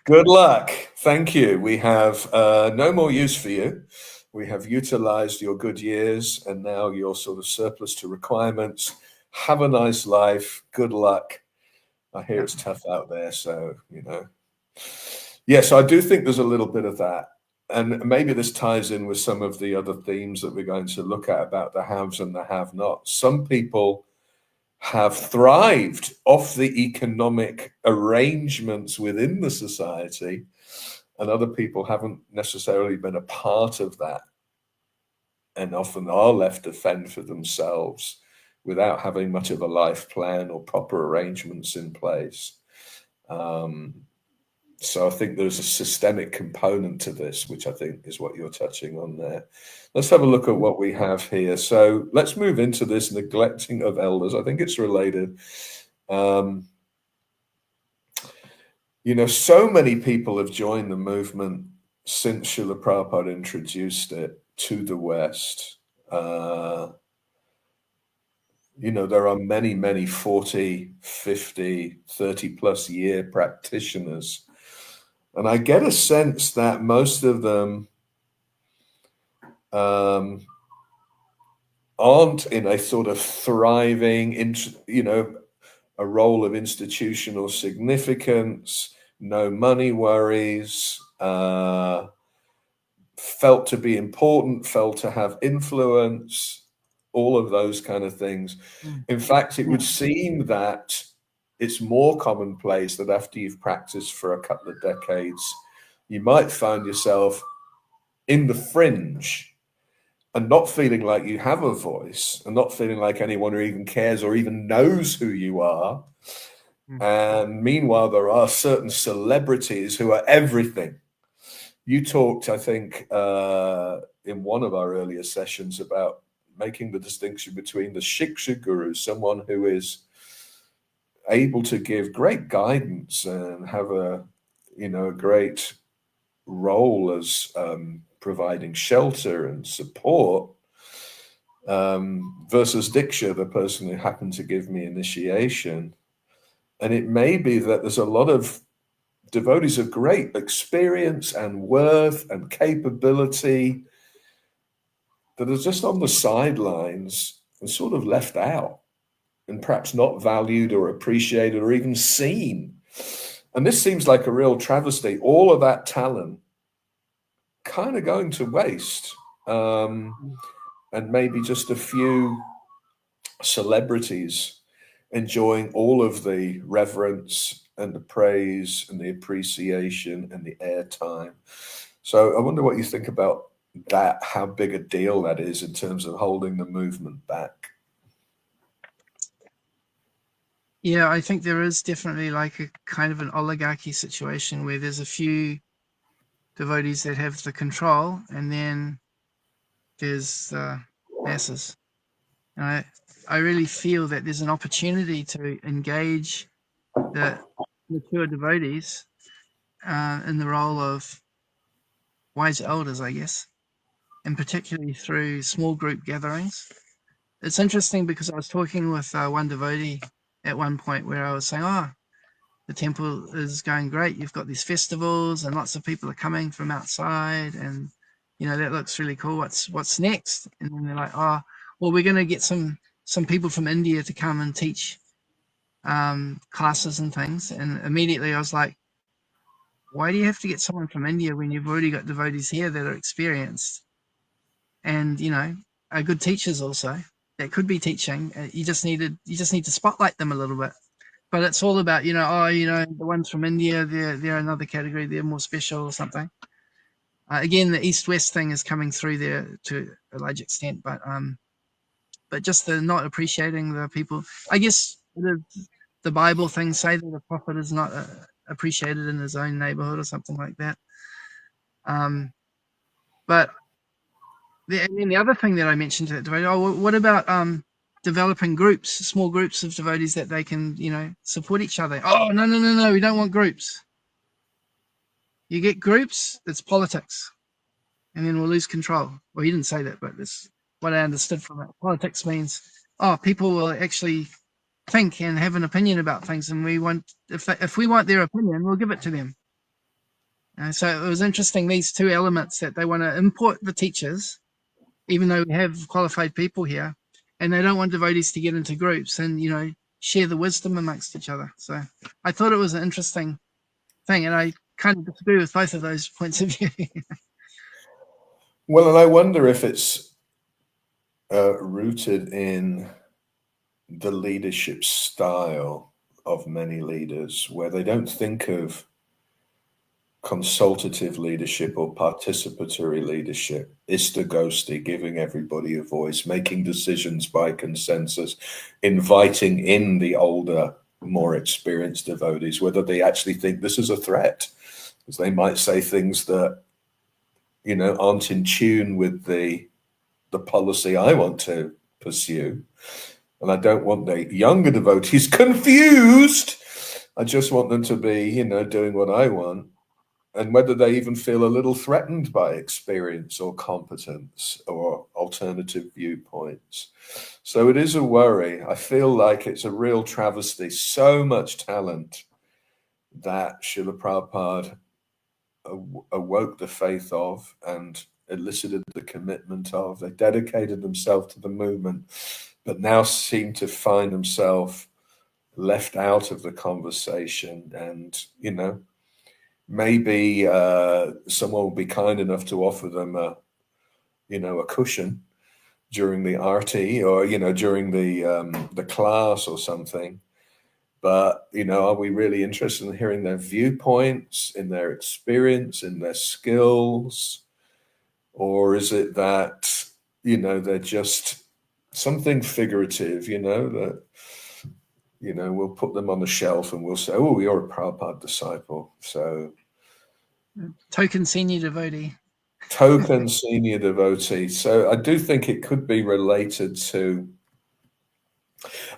Good luck. Thank you. We have no more use for you. We have utilized your good years, and now you're sort of surplus to requirements. Have a nice life. Good luck. I hear it's tough out there, so, you know. Yes, I do think there's a little bit of that. And maybe this ties in with some of the other themes that we're going to look at about the haves and the have-nots. Some people have thrived off the economic arrangements within the society, and other people haven't necessarily been a part of that, and often are left to fend for themselves without having much of a life plan or proper arrangements in place. So I think there's a systemic component to this, which I think is what you're touching on there. Let's have a look at what we have here. So let's move into this neglecting of elders. I think it's related. You know, so many people have joined the movement since Srila Prabhupada introduced it to the West. You know, there are many, many 40, 50, 30 plus year practitioners. And I get a sense that most of them aren't in a sort of thriving, you know, a role of institutional significance, no money worries, felt to be important, felt to have influence, all of those kind of things. In fact, it would seem that it's more commonplace that after you've practiced for a couple of decades, you might find yourself in the fringe and not feeling like you have a voice and not feeling like anyone who even cares or even knows who you are. And meanwhile, there are certain celebrities who are everything. You talked, I think, in one of our earlier sessions about making the distinction between the Shiksha guru, someone who is able to give great guidance and have a, you know, a great role as providing shelter and support, versus Diksha, the person who happened to give me initiation. And it may be that there's a lot of devotees of great experience and worth and capability that are just on the sidelines and sort of left out and perhaps not valued or appreciated or even seen. And this seems like a real travesty. All of that talent kind of going to waste. And maybe just a few celebrities enjoying all of the reverence and the praise and the appreciation and the airtime. So I wonder what you think about that, how big a deal that is in terms of holding the movement back. Yeah, I think there is definitely like a kind of an oligarchy situation where there's a few devotees that have the control, and then there's the masses. And I really feel that there's an opportunity to engage the mature devotees in the role of wise elders, I guess, and particularly through small group gatherings. It's interesting because I was talking with one devotee at one point where I was saying, the temple is going great. You've got these festivals and lots of people are coming from outside, and you know that looks really cool. What's next? And then they're like, well, we're going to get some people from India to come and teach classes and things. And immediately I was like, why do you have to get someone from India when you've already got devotees here that are experienced and, you know, are good teachers also that could be teaching? You just need to spotlight them a little bit. But it's all about, the ones from India, they're another category, they're more special or something. Again, the East-West thing is coming through there to a large extent, but just the not appreciating the people. I guess the Bible things say that a prophet is not appreciated in his own neighborhood or something like that. But and then the other thing that I mentioned to that devotee, what about developing groups, small groups of devotees that they can, support each other? Oh, no, we don't want groups. You get groups, it's politics, and then we'll lose control. Well, he didn't say that, but this. what I understood from it. Politics means, people will actually think and have an opinion about things, and we want, if we want their opinion, we'll give it to them. So it was interesting, these two elements, that they want to import the teachers, even though we have qualified people here, and they don't want devotees to get into groups and, share the wisdom amongst each other. So I thought it was an interesting thing, and I kind of disagree with both of those points of view. Well, and I wonder if it's rooted in the leadership style of many leaders, where they don't think of consultative leadership or participatory leadership, istagosti, giving everybody a voice, making decisions by consensus, inviting in the older, more experienced devotees, whether they actually think this is a threat, because they might say things that, aren't in tune with the policy I want to pursue. And I don't want the younger devotees confused. I just want them to be, doing what I want. And whether they even feel a little threatened by experience or competence or alternative viewpoints. So it is a worry. I feel like it's a real travesty. So much talent that Srila Prabhupada awoke the faith of and elicited the commitment of. They dedicated themselves to the movement, but now seem to find themselves left out of the conversation. And, maybe someone will be kind enough to offer them a cushion during the arti, or during the class or something. But are we really interested in hearing their viewpoints, in their experience, in their skills, or is it that they're just something figurative, that we'll put them on the shelf and we'll say, oh, you're a Prabhupada disciple, so Token senior devotee. Token senior devotee. So I do think it could be related to,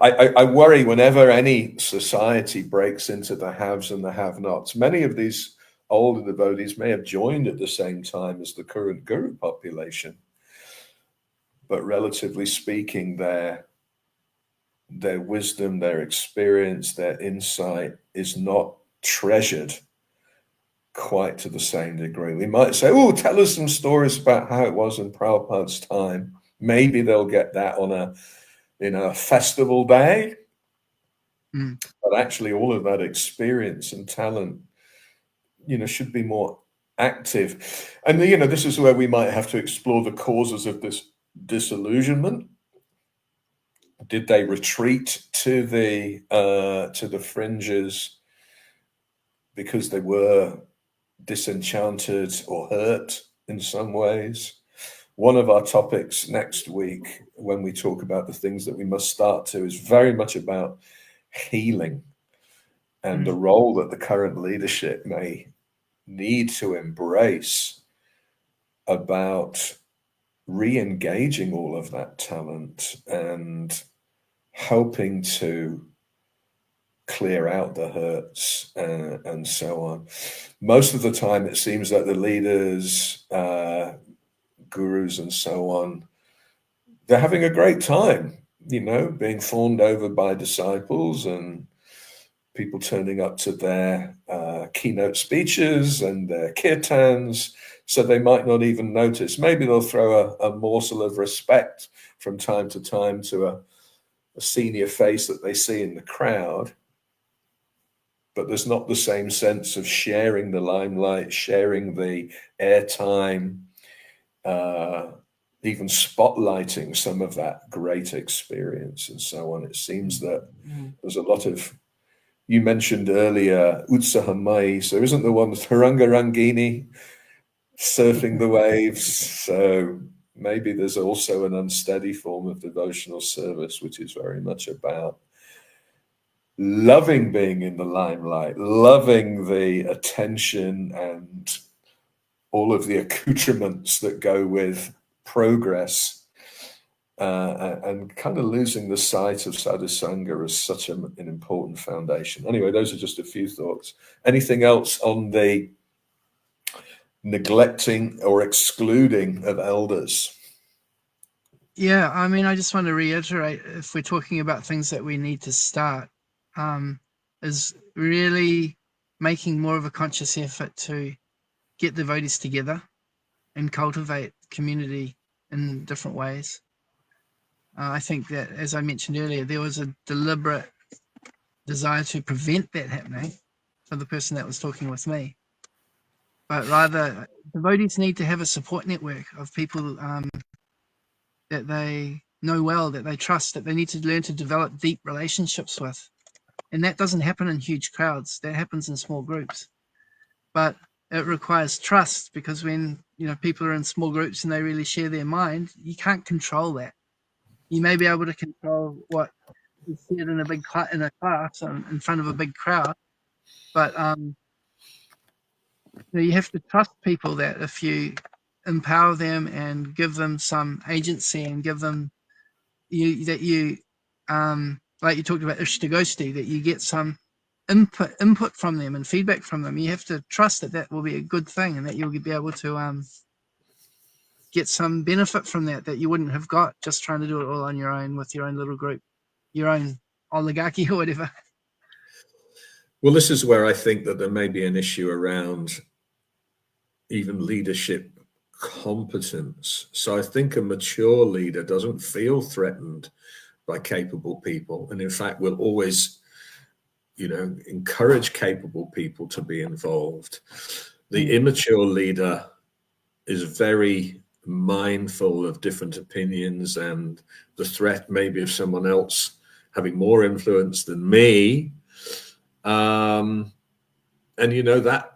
I worry whenever any society breaks into the haves and the have-nots. Many of these older devotees may have joined at the same time as the current guru population, but relatively speaking, their wisdom, their experience, their insight is not treasured quite to the same degree. We might say, oh, tell us some stories about how it was in Prabhupada's time. Maybe they'll get that on a festival day. But actually all of that experience and talent, should be more active. And, this is where we might have to explore the causes of this disillusionment. Did they retreat to the fringes because they were disenchanted or hurt in some ways? One of our topics next week, when we talk about the things that we must start to, is very much about healing and the role that the current leadership may need to embrace about re-engaging all of that talent and helping to clear out the hurts and so on. Most of the time, it seems that the leaders, gurus and so on, they're having a great time, being fawned over by disciples and people turning up to their keynote speeches and their kirtans, so they might not even notice. Maybe they'll throw a morsel of respect from time to time to a senior face that they see in the crowd, but there's not the same sense of sharing the limelight, sharing the airtime, even spotlighting some of that great experience and so on. It seems that there's a lot of, you mentioned earlier, Utsahamai, so isn't the one Haranga Rangini surfing the waves? So maybe there's also an unsteady form of devotional service, which is very much about loving being in the limelight, loving the attention and all of the accoutrements that go with progress, and kind of losing the sight of sadhusanga as such an important foundation. Anyway, those are just a few thoughts. Anything else on the neglecting or excluding of elders? Yeah, I mean, I just want to reiterate, if we're talking about things that we need to start, is really making more of a conscious effort to get devotees together and cultivate community in different ways. I think that, as I mentioned earlier, there was a deliberate desire to prevent that happening for the person that was talking with me. But rather, devotees need to have a support network of people that they know well, that they trust, that they need to learn to develop deep relationships with. And that doesn't happen in huge crowds. That happens in small groups. But it requires trust, because when people are in small groups and they really share their mind, you can't control that. You may be able to control what is said in a class in front of a big crowd, but you have to trust people that if you empower them and give them some agency and give them like you talked about Ishtagosti, that you get some input from them and feedback from them. You have to trust that that will be a good thing, and that you'll be able to get some benefit from that you wouldn't have got just trying to do it all on your own with your own little group, your own oligarchy or whatever. Well, this is where I think that there may be an issue around even leadership competence. So I think a mature leader doesn't feel threatened by capable people, and in fact will always encourage capable people to be involved. The immature leader is very mindful of different opinions and the threat maybe of someone else having more influence than me. And that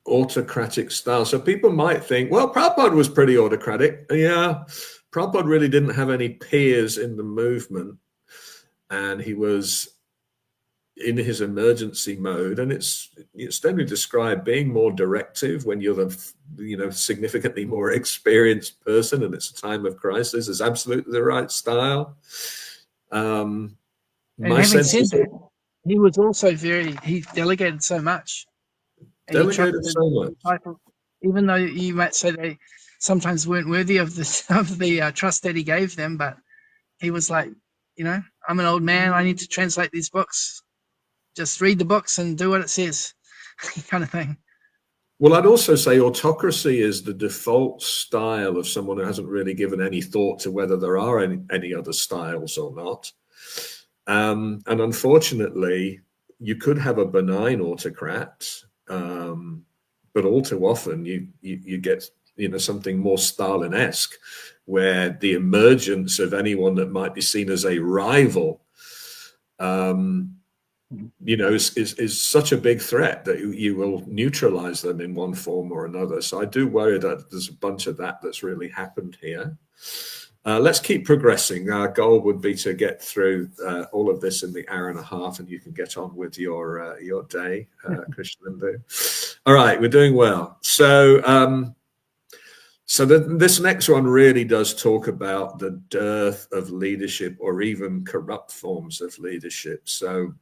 autocratic style. So people might think, well, Prabhupada was pretty autocratic. Yeah, Prabhupada really didn't have any peers in the movement, and he was in his emergency mode, and it's generally described being more directive when you're the significantly more experienced person and it's a time of crisis is absolutely the right style. And My having sense said is that, he was also he delegated so much, and he delegated trusted so much. people, even though you might say they sometimes weren't worthy of the trust that he gave them. But he was like, I'm an old man, I need to translate these books. Just read the books and do what it says, kind of thing. Well, I'd also say autocracy is the default style of someone who hasn't really given any thought to whether there are any other styles or not. And unfortunately, you could have a benign autocrat, but all too often you get something more Stalin-esque, where the emergence of anyone that might be seen as a rival is such a big threat that you will neutralize them in one form or another. So I do worry that there's a bunch of that's really happened here. Let's keep progressing. Our goal would be to get through all of this in the hour and a half, and you can get on with your day, Krsnendu. All right, we're doing well. So this next one really does talk about the dearth of leadership, or even corrupt forms of leadership. So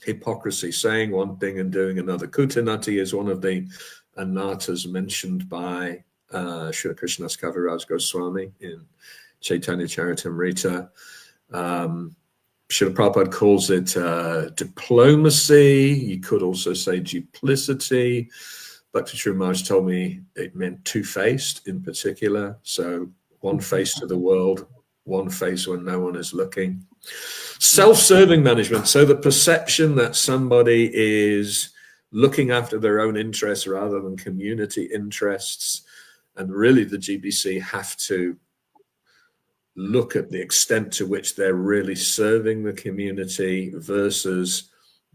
hypocrisy, saying one thing and doing another. Kutanati is one of the anatas mentioned by Srila Krishnadas Kaviraj Goswami in Chaitanya Charitamrita. Srila Prabhupada calls it diplomacy. You could also say duplicity. Bhakti Maharaj told me it meant two-faced in particular. So one face to the world, one face when no one is looking. Self-serving management. So the perception that somebody is looking after their own interests rather than community interests. And really the GBC have to look at the extent to which they're really serving the community versus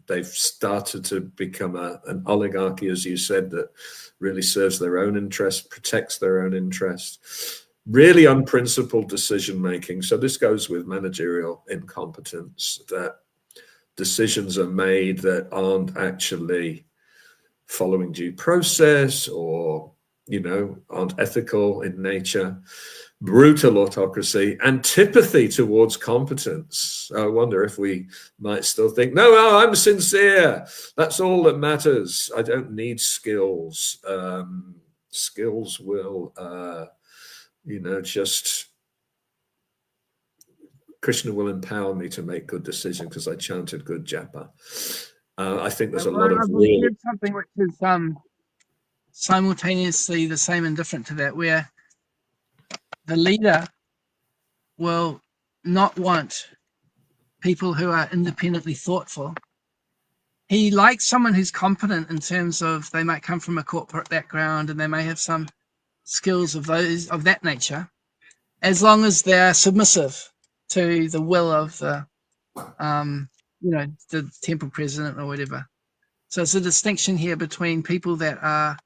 they've started to become an oligarchy, as you said, that really serves their own interest, protects their own interest. Really unprincipled decision-making. So this goes with managerial incompetence, that decisions are made that aren't actually following due process or, aren't ethical in nature. Brutal autocracy, antipathy towards competence. I wonder if we might still think, no, I'm sincere. That's all that matters. I don't need skills. Skills will just Krishna will empower me to make good decisions because I chanted good japa. I think there's a lot of I've really... observed something which is simultaneously the same and different to that, where the leader will not want people who are independently thoughtful. He likes someone who's competent in terms of they might come from a corporate background and they may have some skills of that nature, as long as they're submissive to the will of the the temple president or whatever. So it's a distinction here between people that are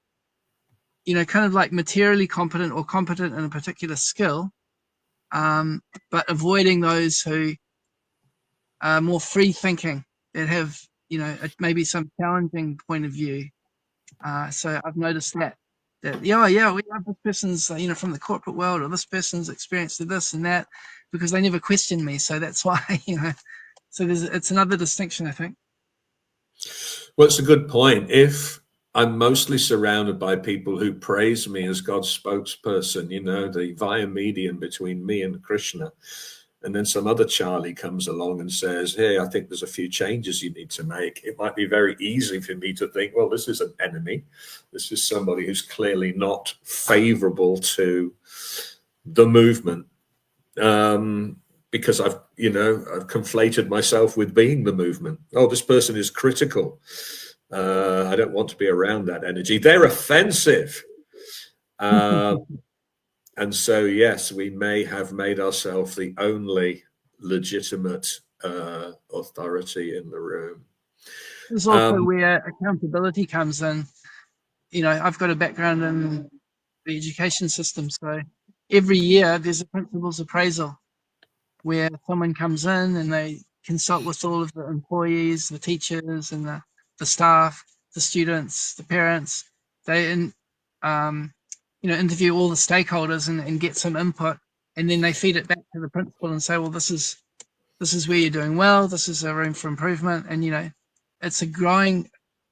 kind of like materially competent or competent in a particular skill, but avoiding those who are more free thinking, that have maybe some challenging point of view. So I've noticed that we have this person's from the corporate world, or this person's experienced this and that, because they never questioned me. So that's why So it's another distinction, I think. Well, it's a good point. If I'm mostly surrounded by people who praise me as God's spokesperson, the via medium between me and Krishna, and then some other Charlie comes along and says, hey, I think there's a few changes you need to make, it might be very easy for me to think, well, this is an enemy. This is somebody who's clearly not favorable to the movement. Because I've conflated myself with being the movement. Oh, this person is critical. I don't want to be around that energy. They're offensive. And so, yes, we may have made ourselves the only legitimate authority in the room. There's also where accountability comes in. I've got a background in the education system, so every year there's a principal's appraisal, where someone comes in and they consult with all of the employees, the teachers, and the staff, the students, the parents. They interview all the stakeholders and get some input, and then they feed it back to the principal and say, well, this is where you're doing well, this is a room for improvement. And it's a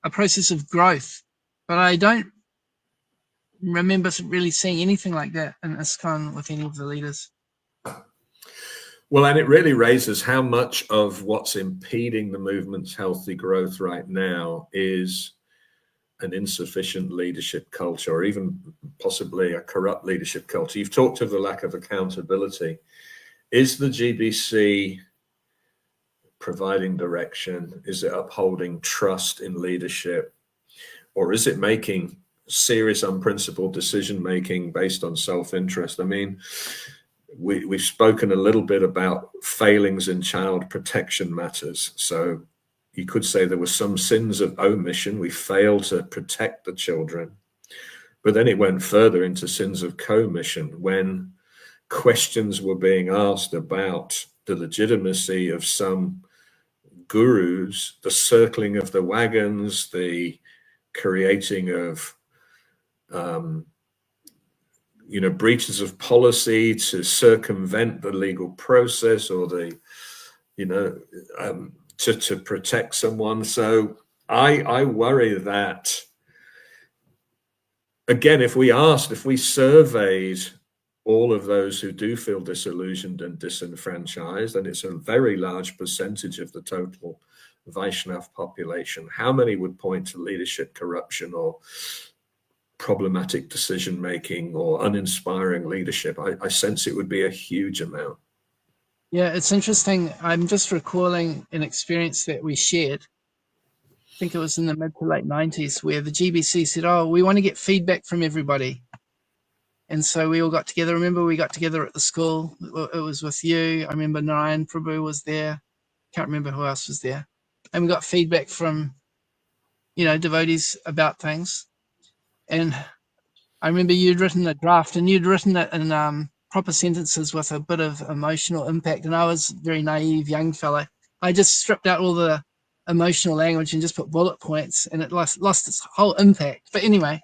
process of growth. But I don't remember really seeing anything like that in ISKCON with any of the leaders. Well, and it really raises how much of what's impeding the movement's healthy growth right now is an insufficient leadership culture, or even possibly a corrupt leadership culture. You've talked of the lack of accountability. Is the GBC providing direction? Is it upholding trust in leadership? Or is it making serious, unprincipled decision-making based on self-interest? I mean, we've spoken a little bit about failings in child protection matters. So you could say there were some sins of omission. We failed to protect the children. But then it went further into sins of commission, when questions were being asked about the legitimacy of some gurus, the circling of the wagons, the creating of breaches of policy to circumvent the legal process, or to protect someone. So I worry that, again, if we surveyed all of those who do feel disillusioned and disenfranchised, and it's a very large percentage of the total Vaishnav population, how many would point to leadership corruption or problematic decision-making or uninspiring leadership? I sense it would be a huge amount. Yeah, it's interesting. I'm just recalling an experience that we shared. I think it was in the mid to late 90s, where the GBC said, oh, we want to get feedback from everybody. And so we all got together. Remember, we got together at the school. It was with you. I remember Narayan Prabhu was there. Can't remember who else was there. And we got feedback from, devotees about things. And I remember you'd written a draft, and you'd written it in proper sentences with a bit of emotional impact. And I was a very naive young fellow. I just stripped out all the emotional language and just put bullet points, and it lost its whole impact. But anyway,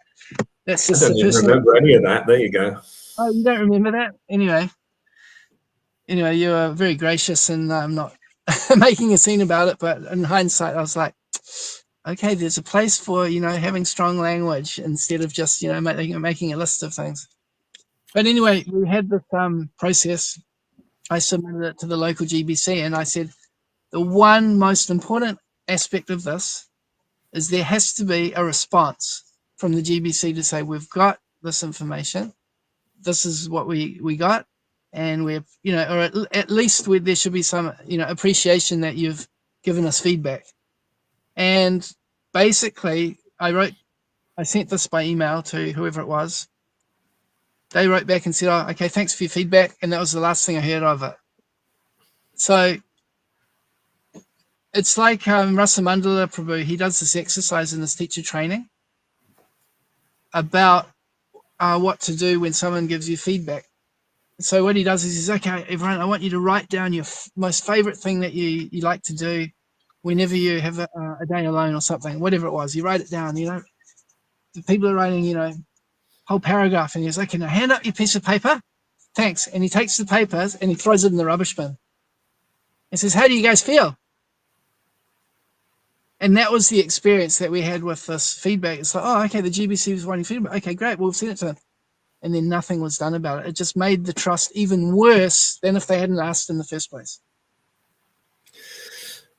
that's just I don't even remember any of that. There you go. Oh, you don't remember that? Anyway, you were very gracious, and I'm not making a scene about it. But in hindsight, I was like, okay, there's a place for having strong language instead of just making a list of things. But anyway, we had this process. I submitted it to the local GBC, and I said, the one most important aspect of this is there has to be a response from the GBC to say, we've got this information, this is what we got, and we're, or at least there should be some, appreciation that you've given us feedback. And basically, I sent this by email to whoever it was. They wrote back and said, oh, okay, thanks for your feedback. And that was the last thing I heard of it. So it's like Rasamandala Prabhu, he does this exercise in his teacher training about what to do when someone gives you feedback. So what he does is, okay, everyone, I want you to write down your most favorite thing that you like to do whenever you have a day alone or something, whatever it was. You write it down, the people are writing, whole paragraph, and he goes, okay, now hand up your piece of paper. Thanks. And he takes the papers and he throws it in the rubbish bin. He says, how do you guys feel? And that was the experience that we had with this feedback. It's like, oh, okay, the GBC was wanting feedback. Okay, great. We'll send it to them. And then nothing was done about it. It just made the trust even worse than if they hadn't asked in the first place.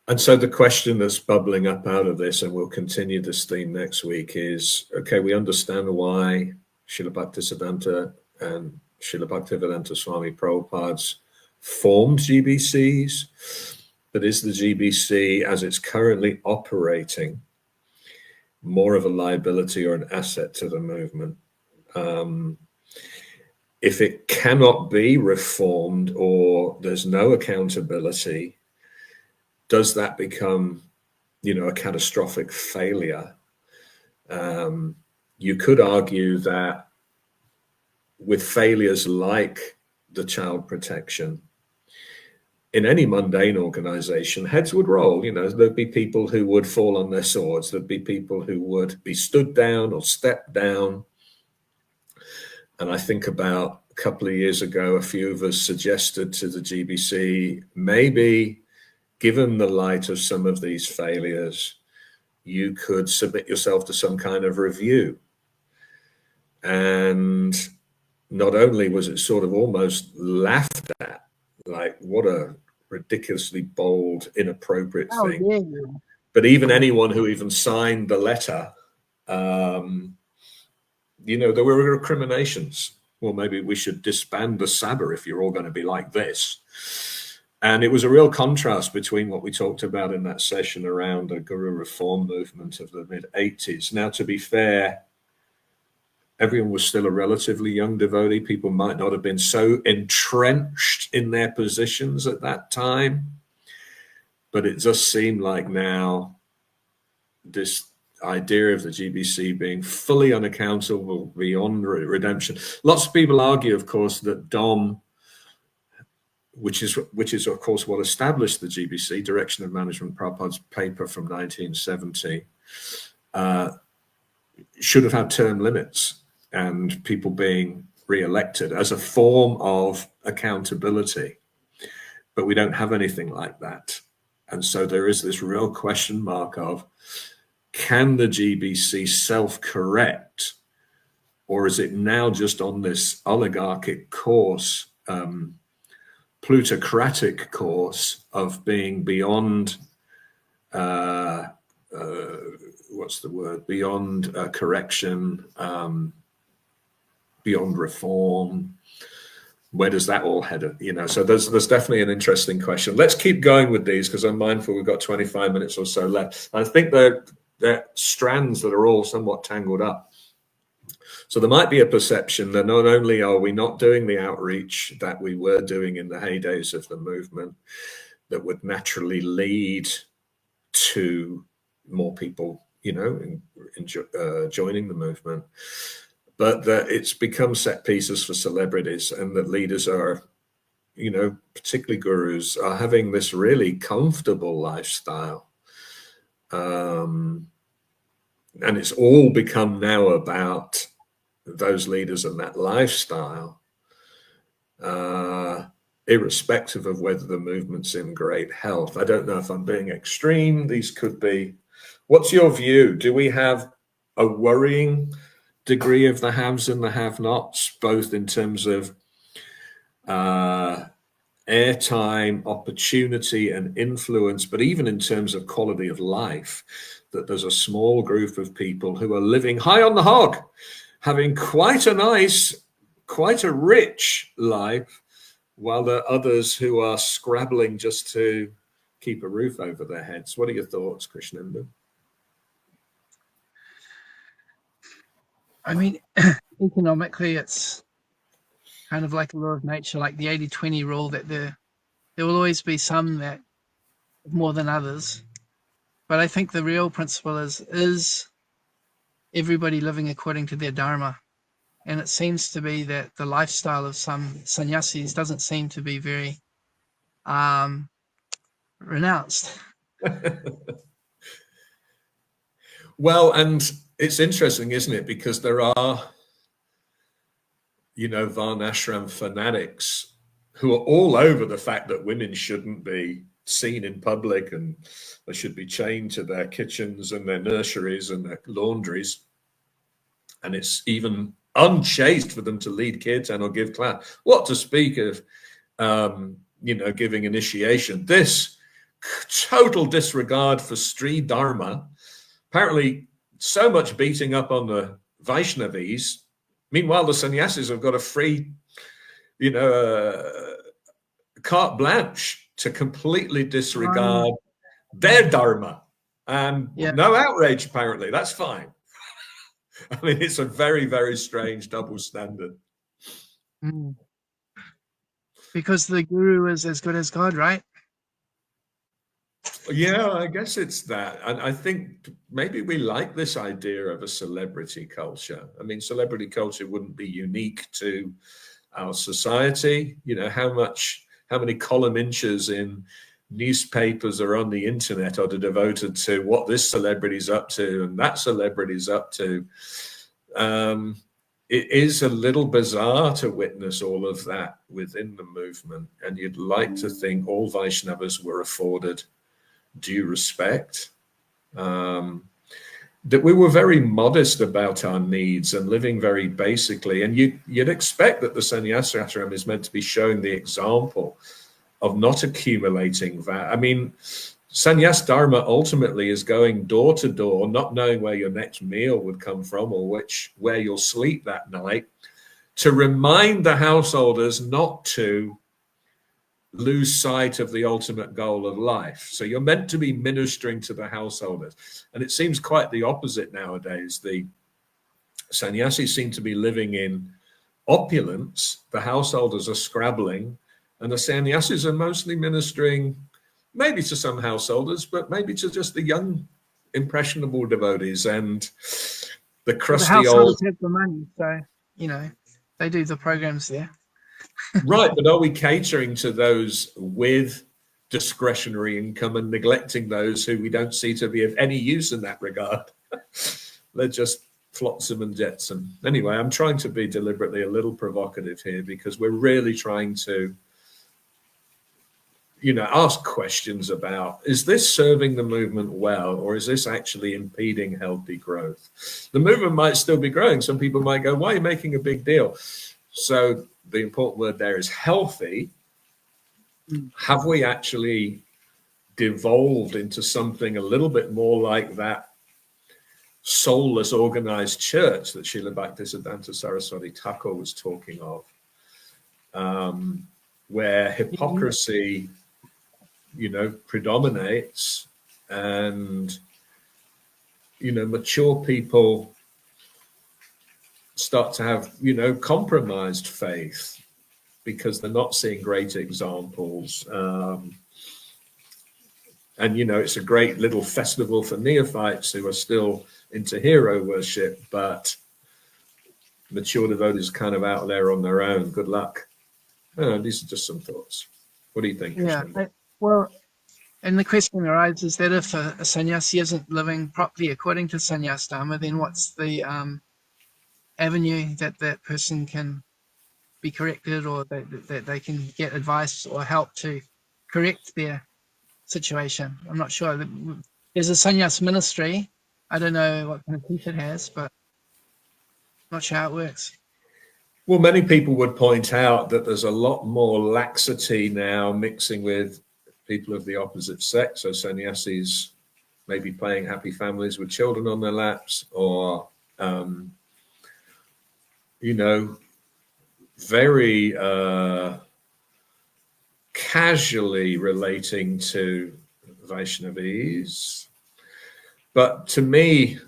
And so the question that's bubbling up out of this, and we'll continue this theme next week, is, okay, we understand why Srila Bhaktisiddhanta and Srila Bhaktivedanta Swami Prabhupada's formed GBCs, but is the GBC, as it's currently operating, more of a liability or an asset to the movement? If it cannot be reformed or there's no accountability, does that become, a catastrophic failure? You could argue that with failures like the child protection, in any mundane organization, heads would roll. There'd be people who would fall on their swords. There'd be people who would be stood down or stepped down. And I think about a couple of years ago, a few of us suggested to the GBC, maybe given the light of some of these failures, you could submit yourself to some kind of review. And not only was it sort of almost laughed at, like what a ridiculously bold, inappropriate thing, Yeah. but even anyone who even signed the letter, there were recriminations. Well, maybe we should disband the Sabha if you're all going to be like this. And it was a real contrast between what we talked about in that session around the Guru reform movement of the mid-80s. Now, to be fair, everyone was still a relatively young devotee. People might not have been so entrenched in their positions at that time. But it just seemed like now this idea of the GBC being fully unaccountable beyond redemption. Lots of people argue, of course, that DOM, which is of course what established the GBC, Direction of Management, Prabhupada's paper from 1970, should have had term limits and people being re-elected as a form of accountability. But we don't have anything like that. And so there is this real question mark of, can the GBC self-correct, or is it now just on this oligarchic course, plutocratic course of being beyond, beyond correction, beyond reform? Where does that all head? So there's definitely an interesting question. Let's keep going with these because I'm mindful we've got 25 minutes or so left. I think they're strands that are all somewhat tangled up. So there might be a perception that not only are we not doing the outreach that we were doing in the heydays of the movement that would naturally lead to more people, joining the movement, but that it's become set pieces for celebrities, and that leaders are, particularly gurus, are having this really comfortable lifestyle. And it's all become now about those leaders and that lifestyle, irrespective of whether the movement's in great health. I don't know if I'm being extreme. These could be. What's your view? Do we have a worrying degree of the haves and the have-nots, both in terms of airtime, opportunity, and influence, but even in terms of quality of life, that there's a small group of people who are living high on the hog, having quite a nice, quite a rich life, while there are others who are scrabbling just to keep a roof over their heads. What are your thoughts, Krsnendu? I mean, economically, it's kind of like a law of nature, like the 80-20 rule, that there will always be some that more than others. But I think the real principle is everybody living according to their dharma. And it seems to be that the lifestyle of some sannyasis doesn't seem to be very renounced. Well, and it's interesting, isn't it? Because there are, Varnashram fanatics who are all over the fact that women shouldn't be seen in public and they should be chained to their kitchens and their nurseries and their laundries. And it's even unchaste for them to lead kirtan or give class. What to speak of, giving initiation. This total disregard for Sri Dharma. Apparently, so much beating up on the Vaishnavis. Meanwhile, the sannyasis have got a free, carte blanche to completely disregard their dharma. And no outrage, apparently. That's fine. I mean, it's a very, very strange double standard. Because the guru is as good as God, right? Yeah, I guess it's that. And I think maybe we like this idea of a celebrity culture. I mean, celebrity culture wouldn't be unique to our society. How many column inches in newspapers or on the internet are devoted to what this celebrity's up to and that celebrity's up to. It is a little bizarre to witness all of that within the movement. And you'd like to think all Vaishnavas were afforded due respect, that we were very modest about our needs and living very basically. And you'd expect that the sannyasa ashram is meant to be showing the example of not accumulating that. I mean, sannyas dharma ultimately is going door to door, not knowing where your next meal would come from or where you'll sleep that night, to remind the householders not to lose sight of the ultimate goal of life. So you're meant to be ministering to the householders. And it seems quite the opposite nowadays. The sannyasis seem to be living in opulence. The householders are scrabbling. And the sannyasis are mostly ministering maybe to some householders, but maybe to just the young, impressionable devotees and the crusty the householders have the money, so, they do the programs there. Right, but are we catering to those with discretionary income and neglecting those who we don't see to be of any use in that regard? They're just flotsam and jetsam. Anyway, I'm trying to be deliberately a little provocative here because we're really trying to, ask questions about, is this serving the movement well, or is this actually impeding healthy growth? The movement might still be growing. Some people might go, why are you making a big deal? So the important word there is healthy. Have we actually devolved into something a little bit more like that soulless organized church that Srila Bhaktisiddhanta Saraswati Thakur was talking of, where hypocrisy, predominates and, mature people start to have, compromised faith because they're not seeing great examples. And, it's a great little festival for neophytes who are still into hero worship, but mature devotees kind of out there on their own. Good luck. These are just some thoughts. What do you think? Well, and the question arises that if a sannyasi isn't living properly according to sannyas dharma, then what's the avenue that person can be corrected, or that they can get advice or help to correct their situation? I'm not sure. There's a sannyas ministry. I don't know what kind of teeth it has, but Not sure how it works. Well, many people would point out that there's a lot more laxity now mixing with people of the opposite sex. So sannyasis maybe playing happy families with children on their laps, or, you know, very casually relating to Vaishnavis. But to me,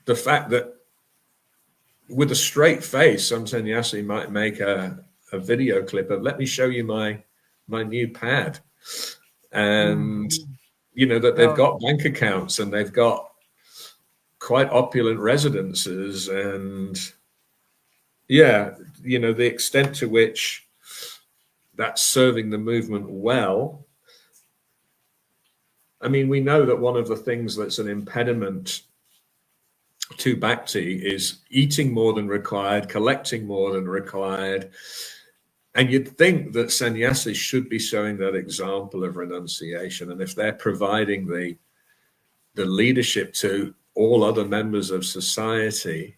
the fact that with a straight face, some sannyasi might make a video clip of, let me show you my new pad. And, you know, that they've got bank accounts and they've got quite opulent residences. And yeah, you know, the extent to which that's serving the movement well. I mean, we know that one of the things that's an impediment to bhakti is eating more than required, collecting more than required. And you'd think that sannyasis should be showing that example of renunciation. And if they're providing the leadership to all other members of society,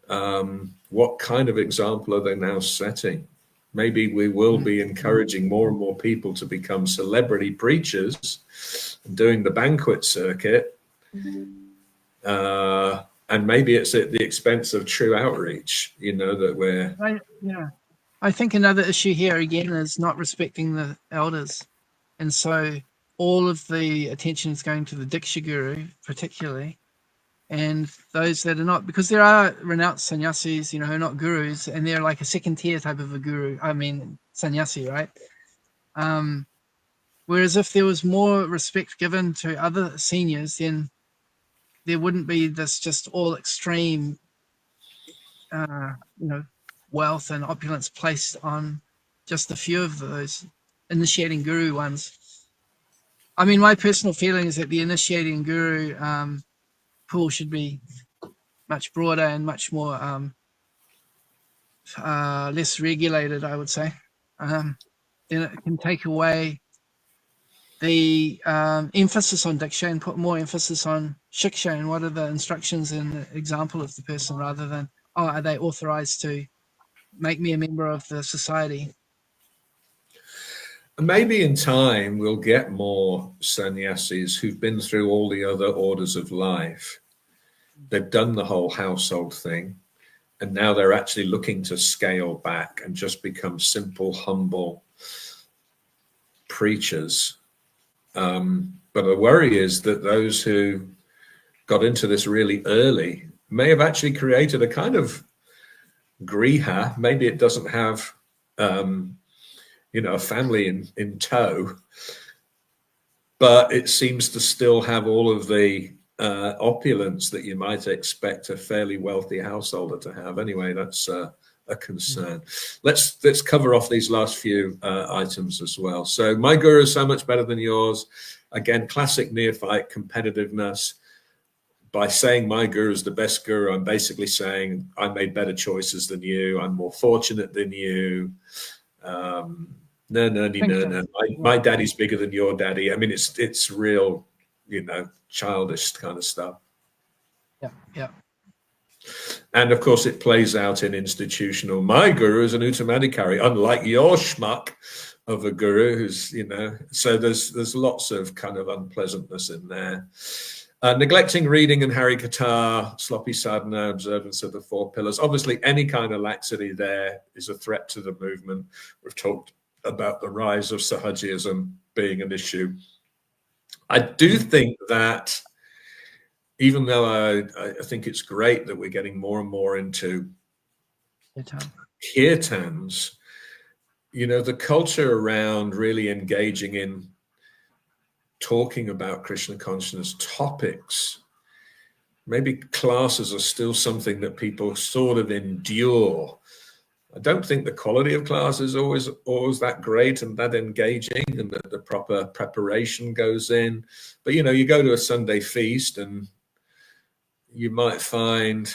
what kind of example are they now setting? Maybe we will be encouraging more and more people to become celebrity preachers, doing the banquet circuit, and maybe it's at the expense of true outreach, you know, that we're... I think another issue here again is not respecting the elders. And so all of the attention is going to the Diksha Guru, particularly, and those that are not, because there are renounced sannyasis, you know, who are not gurus, and they're like a second tier type of a guru, I mean, sannyasi, right? Whereas if there was more respect given to other seniors, then there wouldn't be this just all extreme, you know, wealth and opulence placed on just a few of those initiating guru ones. I mean, my personal feeling is that the initiating guru pool should be much broader and much more less regulated, I would say. Then it can take away the emphasis on diksha and put more emphasis on shiksha and what are the instructions and the example of the person, rather than, oh, are they authorized to make me a member of the society? Maybe in time we'll get more sannyasis who've been through all the other orders of life. They've done the whole household thing, and now they're actually looking to scale back and just become simple, humble preachers. But the worry is that those who got into this really early may have actually created a kind of griha. Maybe it doesn't have, you know, a family in tow, but it seems to still have all of the opulence that you might expect a fairly wealthy householder to have. Anyway, that's a concern. Let's cover off these last few items as well. So my guru is so much better than yours. Again, classic neophyte competitiveness. By saying my guru is the best guru, I'm basically saying I made better choices than you. I'm more fortunate than you. No. My daddy's bigger than your daddy. I mean, it's real, you know, childish kind of stuff. Yeah. And of course, it plays out in institutional. My guru is an Uttamadhikari, unlike your schmuck of a guru who's, you know, so there's lots of kind of unpleasantness in there. Neglecting reading and Harikatha, sloppy sadhana, observance of the four pillars. Obviously, any kind of laxity there is a threat to the movement. We've talked about the rise of Sahajism being an issue. I do think that even though I think it's great that we're getting more and more into kirtans, you know, the culture around really engaging in talking about Krishna consciousness topics, maybe classes are still something that people sort of endure. I don't think the quality of class is always that great and that engaging, and that the proper preparation goes in. But, you know, you go to a Sunday feast and you might find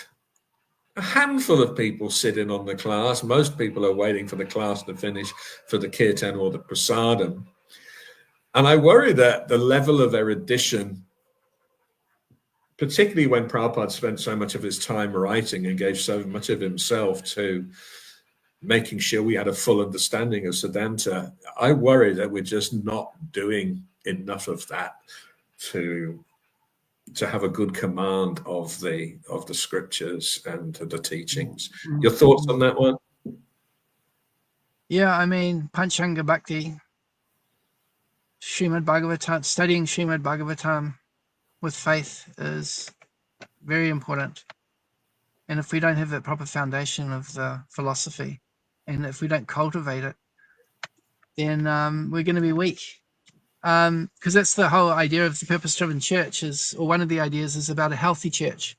a handful of people sitting on the class. Most people are waiting for the class to finish for the kirtan or the prasadam. And I worry that the level of erudition particularly when Prabhupada spent so much of his time writing and gave so much of himself to making sure we had a full understanding of Siddhanta, I worry that we're just not doing enough of that to have a good command of the scriptures and the teachings. Your thoughts on that one? Yeah, I mean, Panchanga Bhakti, Srimad Bhagavatam, studying Srimad Bhagavatam with faith is very important. And if we don't have that proper foundation of the philosophy, and if we don't cultivate it, then we're going to be weak. Because that's the whole idea of the purpose-driven church is, or one of the ideas is about a healthy church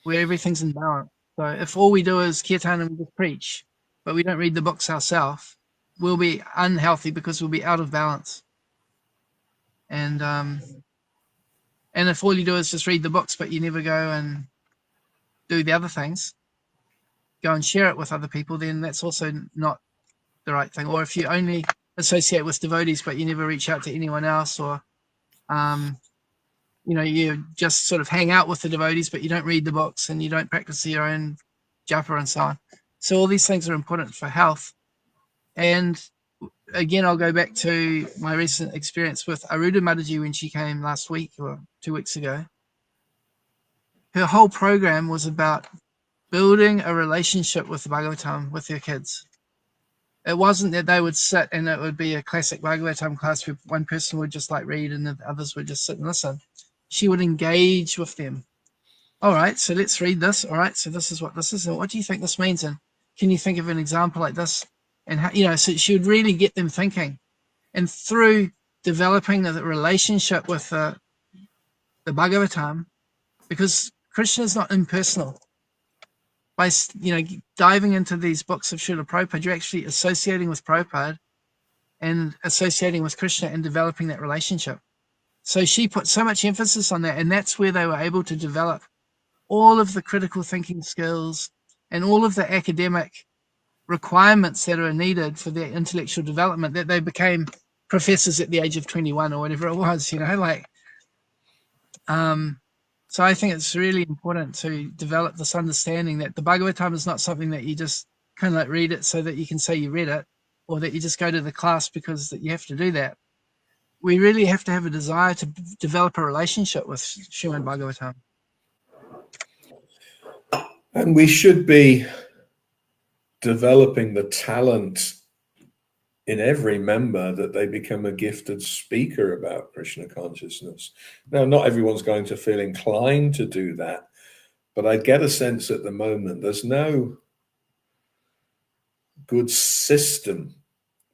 where everything's in balance. So if all we do is kirtan and we just preach, but we don't read the books ourselves, we'll be unhealthy because we'll be out of balance. And if all you do is just read the books, but you never go and do the other things, go and share it with other people, then that's also not the right thing. Or if you only associate with devotees, but you never reach out to anyone else, or you just sort of hang out with the devotees, but you don't read the books and you don't practice your own japa and so on. So all these things are important for health. And again, I'll go back to my recent experience with Aruda Mataji when she came last week or 2 weeks ago. Her whole program was about building a relationship with the Bhagavatam with her kids. It wasn't that they would sit and it would be a classic Bhagavatam class where one person would just like read and the others would just sit and listen. She would engage with them. All right, so let's read this. All right, so this is what this is. And what do you think this means? And can you think of an example like this? And how, so she would really get them thinking. And through developing the relationship with the Bhagavatam, because Krishna is not impersonal. By diving into these books of Srila Prabhupada, you're actually associating with Prabhupada and associating with Krishna and developing that relationship. So she put so much emphasis on that, and that's where they were able to develop all of the critical thinking skills and all of the academic requirements that are needed for their intellectual development, that they became professors at the age of 21 or whatever it was, so I think it's really important to develop this understanding that the Bhagavatam is not something that you just kind of like read it so that you can say you read it, or that you just go to the class because that you have to do that. We really have to have a desire to develop a relationship with Srimad Bhagavatam. And we should be developing the talent in every member that they become a gifted speaker about Krishna consciousness. Now, not everyone's going to feel inclined to do that, but I get a sense at the moment there's no good system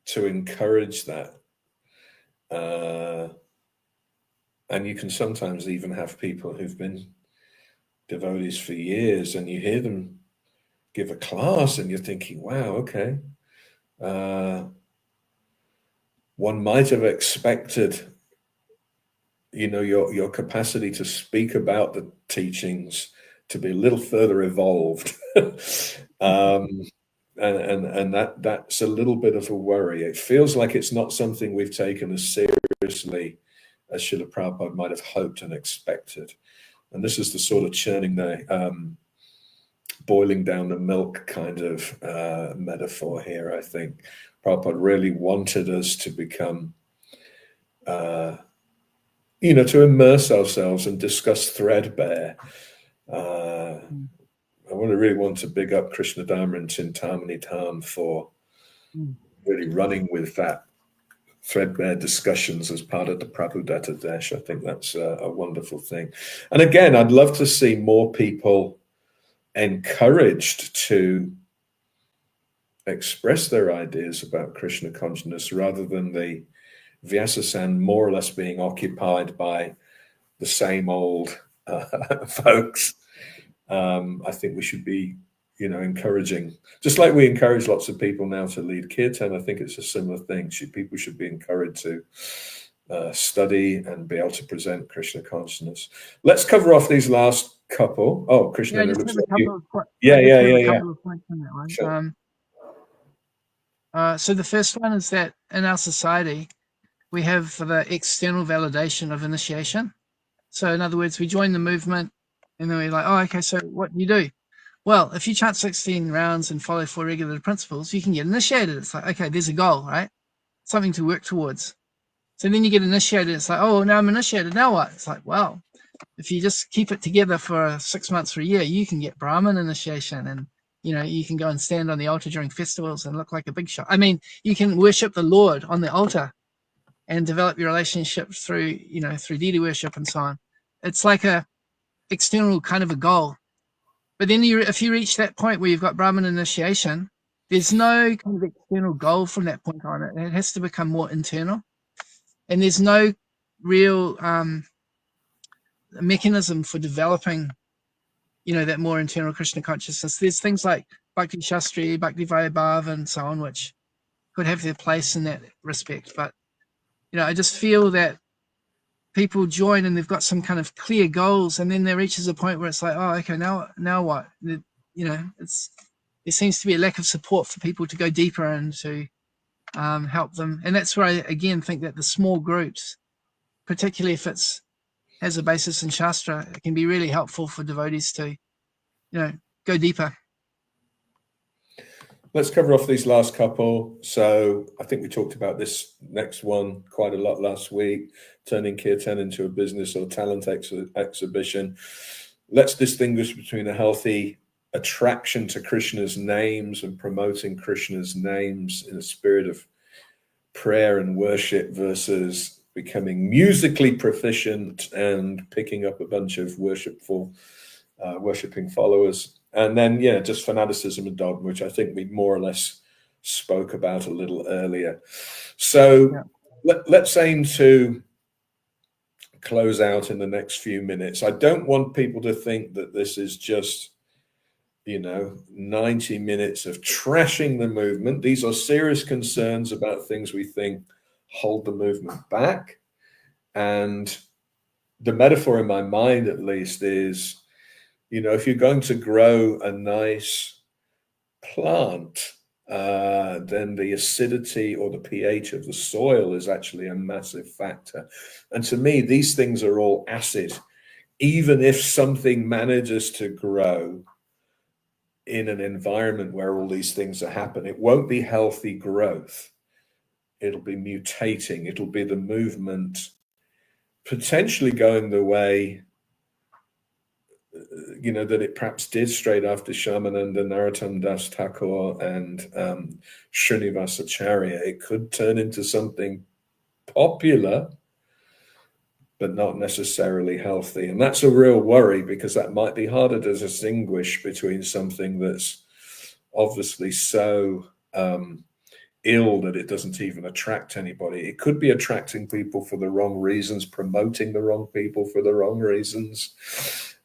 to encourage that. And you can sometimes even have people who've been devotees for years and you hear them give a class and you're thinking, wow, okay. One might have expected, your capacity to speak about the teachings to be a little further evolved. And that's a little bit of a worry. It feels like it's not something we've taken as seriously as Srila Prabhupada might have hoped and expected. And this is the sort of churning the boiling down the milk kind of metaphor here, I think. Prabhupada really wanted us to become, to immerse ourselves and discuss threadbare. I really want to big up Krishna Dharma and Chintamani Tham for really running with that threadbare discussions as part of the Prabhupada Desh. I think that's a wonderful thing. And again, I'd love to see more people encouraged to express their ideas about Krishna consciousness rather than the Vyasasan more or less being occupied by the same old folks. I think we should be, encouraging, just like we encourage lots of people now to lead kirtan. I think it's a similar thing. People should be encouraged to study and be able to present Krishna consciousness. Let's cover off these last couple. Oh, Krishna, Yeah, it looks like a you. couple of points on that one. Sure. So the first one is that in our society, we have the external validation of initiation. So in other words, we join the movement and then we're like, oh, okay, so what do you do? Well, if you chant 16 rounds and follow 4 regulative principles, you can get initiated. It's like, okay, there's a goal, right? Something to work towards. So then you get initiated. It's like, oh, now I'm initiated. Now what? It's like, well, if you just keep it together for 6 months or a year, you can get Brahmin initiation, and you can go and stand on the altar during festivals and look like a big shot. I mean, you can worship the Lord on the altar and develop your relationship through deity worship and so on. It's like a external kind of a goal. But then if you reach that point where you've got Brahmin initiation, there's no kind of external goal from that point on. It has to become more internal. And there's no real mechanism for developing, that more internal Krishna consciousness. There's things like Bhakti Shastri, Bhakti Vaibhav, and so on, which could have their place in that respect. But, I just feel that people join and they've got some kind of clear goals, and then there reaches a point where it's like, oh, okay, now what? There seems to be a lack of support for people to go deeper and to help them. And that's where I, again, think that the small groups, particularly if it's has a basis in Shastra, it can be really helpful for devotees to, go deeper. Let's cover off these last couple. So I think we talked about this next one quite a lot last week, turning kirtan into a business or talent exhibition. Let's distinguish between a healthy attraction to Krishna's names and promoting Krishna's names in a spirit of prayer and worship versus becoming musically proficient and picking up a bunch of worshipping followers. And then, just fanaticism and dogma, which I think we more or less spoke about a little earlier. So let's aim to close out in the next few minutes. I don't want people to think that this is just, 90 minutes of trashing the movement. These are serious concerns about things we think hold the movement back. And the metaphor in my mind, at least, is, if you're going to grow a nice plant, then the acidity or the pH of the soil is actually a massive factor. And to me, these things are all acid. Even if something manages to grow in an environment where all these things are happening, it won't be healthy growth. It'll be mutating. It'll be the movement potentially going the way that it perhaps did straight after Shyamananda, Narottam Das Thakur, and Srinivasacharya. It could turn into something popular, but not necessarily healthy. And that's a real worry, because that might be harder to distinguish between something that's obviously so ill that it doesn't even attract anybody. It could be attracting people for the wrong reasons, promoting the wrong people for the wrong reasons,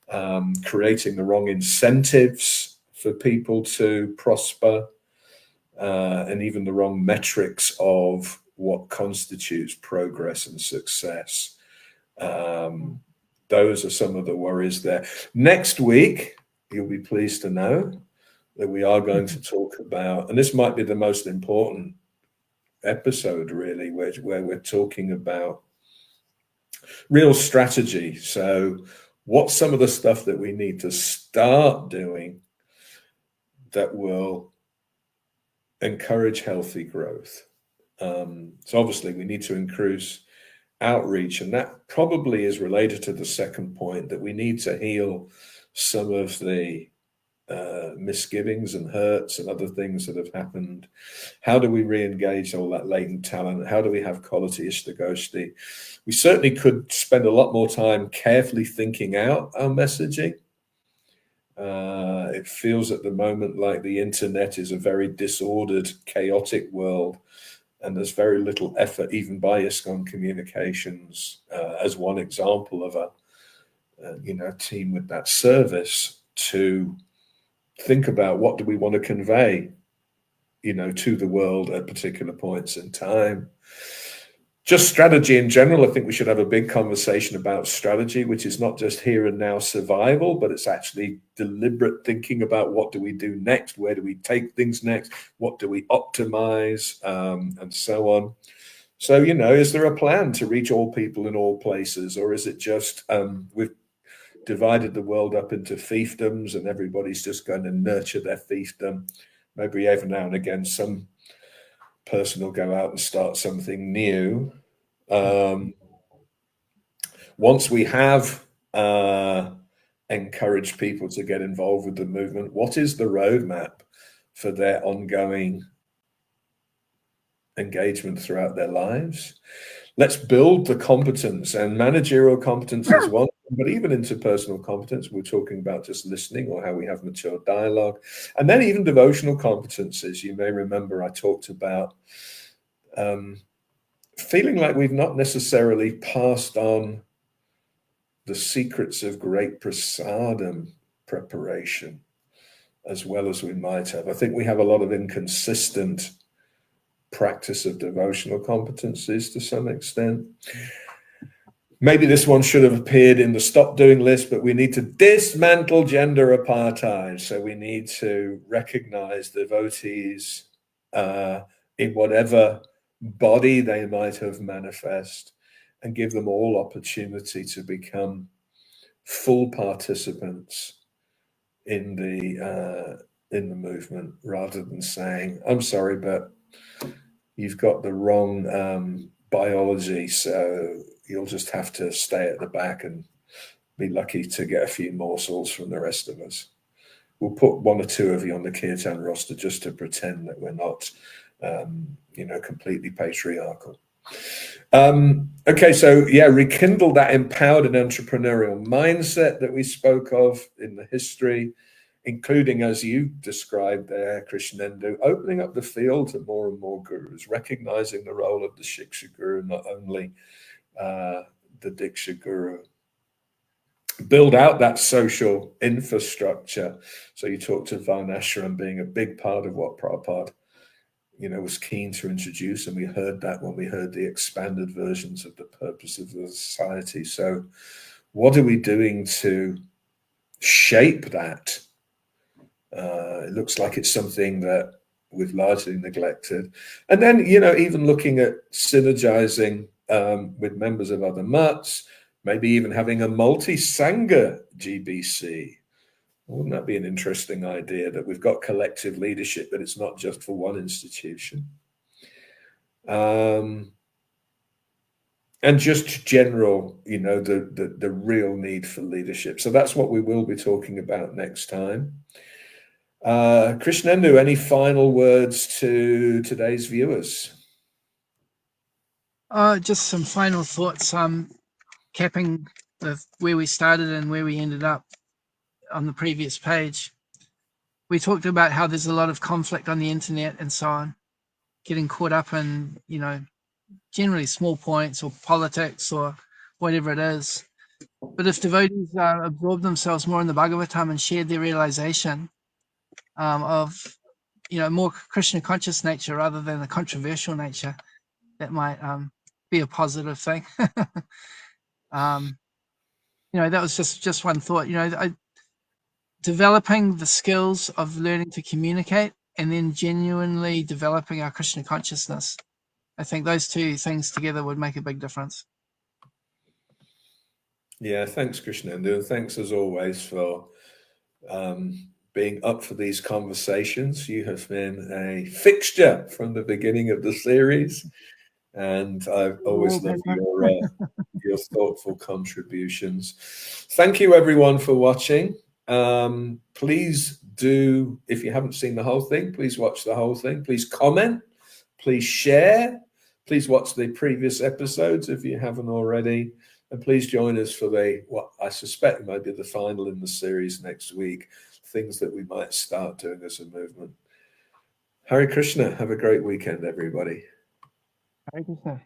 creating the wrong incentives for people to prosper, and even the wrong metrics of what constitutes progress and success. Those are some of the worries there. Next week, you'll be pleased to know that we are going to talk about, and this might be the most important episode really, where we're talking about real strategy. So what's some of the stuff that we need to start doing that will encourage healthy growth? So obviously we need to increase outreach, and that probably is related to the second point, that we need to heal some of the misgivings and hurts and other things that have happened. How do we re-engage all that latent talent? How do we have quality Ishtagoshti? We certainly could spend a lot more time carefully thinking out our messaging. It feels at the moment like the internet is a very disordered, chaotic world, and there's very little effort, even by ISKCON Communications, as one example of a team with that service, to think about what do we want to convey, to the world at particular points in time. Just strategy in general, I think we should have a big conversation about strategy, which is not just here and now survival, but it's actually deliberate thinking about what do we do next, where do we take things next, what do we optimize, and so on. So, you know, is there a plan to reach all people in all places, or is it just we've divided the world up into fiefdoms and everybody's just going to nurture their fiefdom? Maybe every now and again some person will go out and start something new. Once we have encouraged people to get involved with the movement, what is the roadmap for their ongoing engagement throughout their lives? Let's build the competence, and managerial competence is one, but even interpersonal competence, we're talking about just listening or how we have mature dialogue. And then even devotional competences. You may remember I talked about feeling like we've not necessarily passed on the secrets of great prasadam preparation as well as we might have. I think we have a lot of inconsistent practice of devotional competencies to some extent. Maybe this one should have appeared in the stop doing list, but we need to dismantle gender apartheid. So we need to recognize devotees in whatever body they might have manifest and give them all opportunity to become full participants in the movement, rather than saying, I'm sorry, but you've got the wrong biology, so you'll just have to stay at the back and be lucky to get a few morsels from the rest of us. We'll put one or two of you on the kirtan roster just to pretend that we're not, completely patriarchal. Okay, so yeah, rekindle that empowered and entrepreneurial mindset that we spoke of in the history, including, as you described there, Krsnendu, opening up the field to more and more gurus, recognizing the role of the Shiksha Guru, not only the Diksha Guru. Build out that social infrastructure. So you talked of Varnashram being a big part of what Prabhupada, was keen to introduce, and we heard that when we heard the expanded versions of the purpose of the society. So what are we doing to shape that? It looks like it's something that we've largely neglected. And then, even looking at synergizing with members of other mutts, maybe even having a multi-Sangha GBC. Wouldn't that be an interesting idea, that we've got collective leadership, but it's not just for one institution? And just general, the real need for leadership. So that's what we will be talking about next time. Krsnendu, any final words to today's viewers? Just some final thoughts. Capping where we started and where we ended up on the previous page. We talked about how there's a lot of conflict on the internet and so on, getting caught up in, generally small points or politics or whatever it is. But if devotees absorb themselves more in the Bhagavatam and share their realization of, more Krishna conscious nature rather than a controversial nature, that might be a positive thing. That was just one thought. Developing the skills of learning to communicate and then genuinely developing our Krishna consciousness. I think those two things together would make a big difference. Yeah, thanks, Krsnendu, and thanks as always for being up for these conversations. You have been a fixture from the beginning of the series, and I've always loved your thoughtful contributions. Thank you, everyone, for watching. Please do, if you haven't seen the whole thing, please watch the whole thing. Please comment. Please share. Please watch the previous episodes if you haven't already. And please join us for what I suspect might be the final in the series next week, things that we might start doing as a movement. Hare Krishna. Have a great weekend, everybody. Hare Krishna.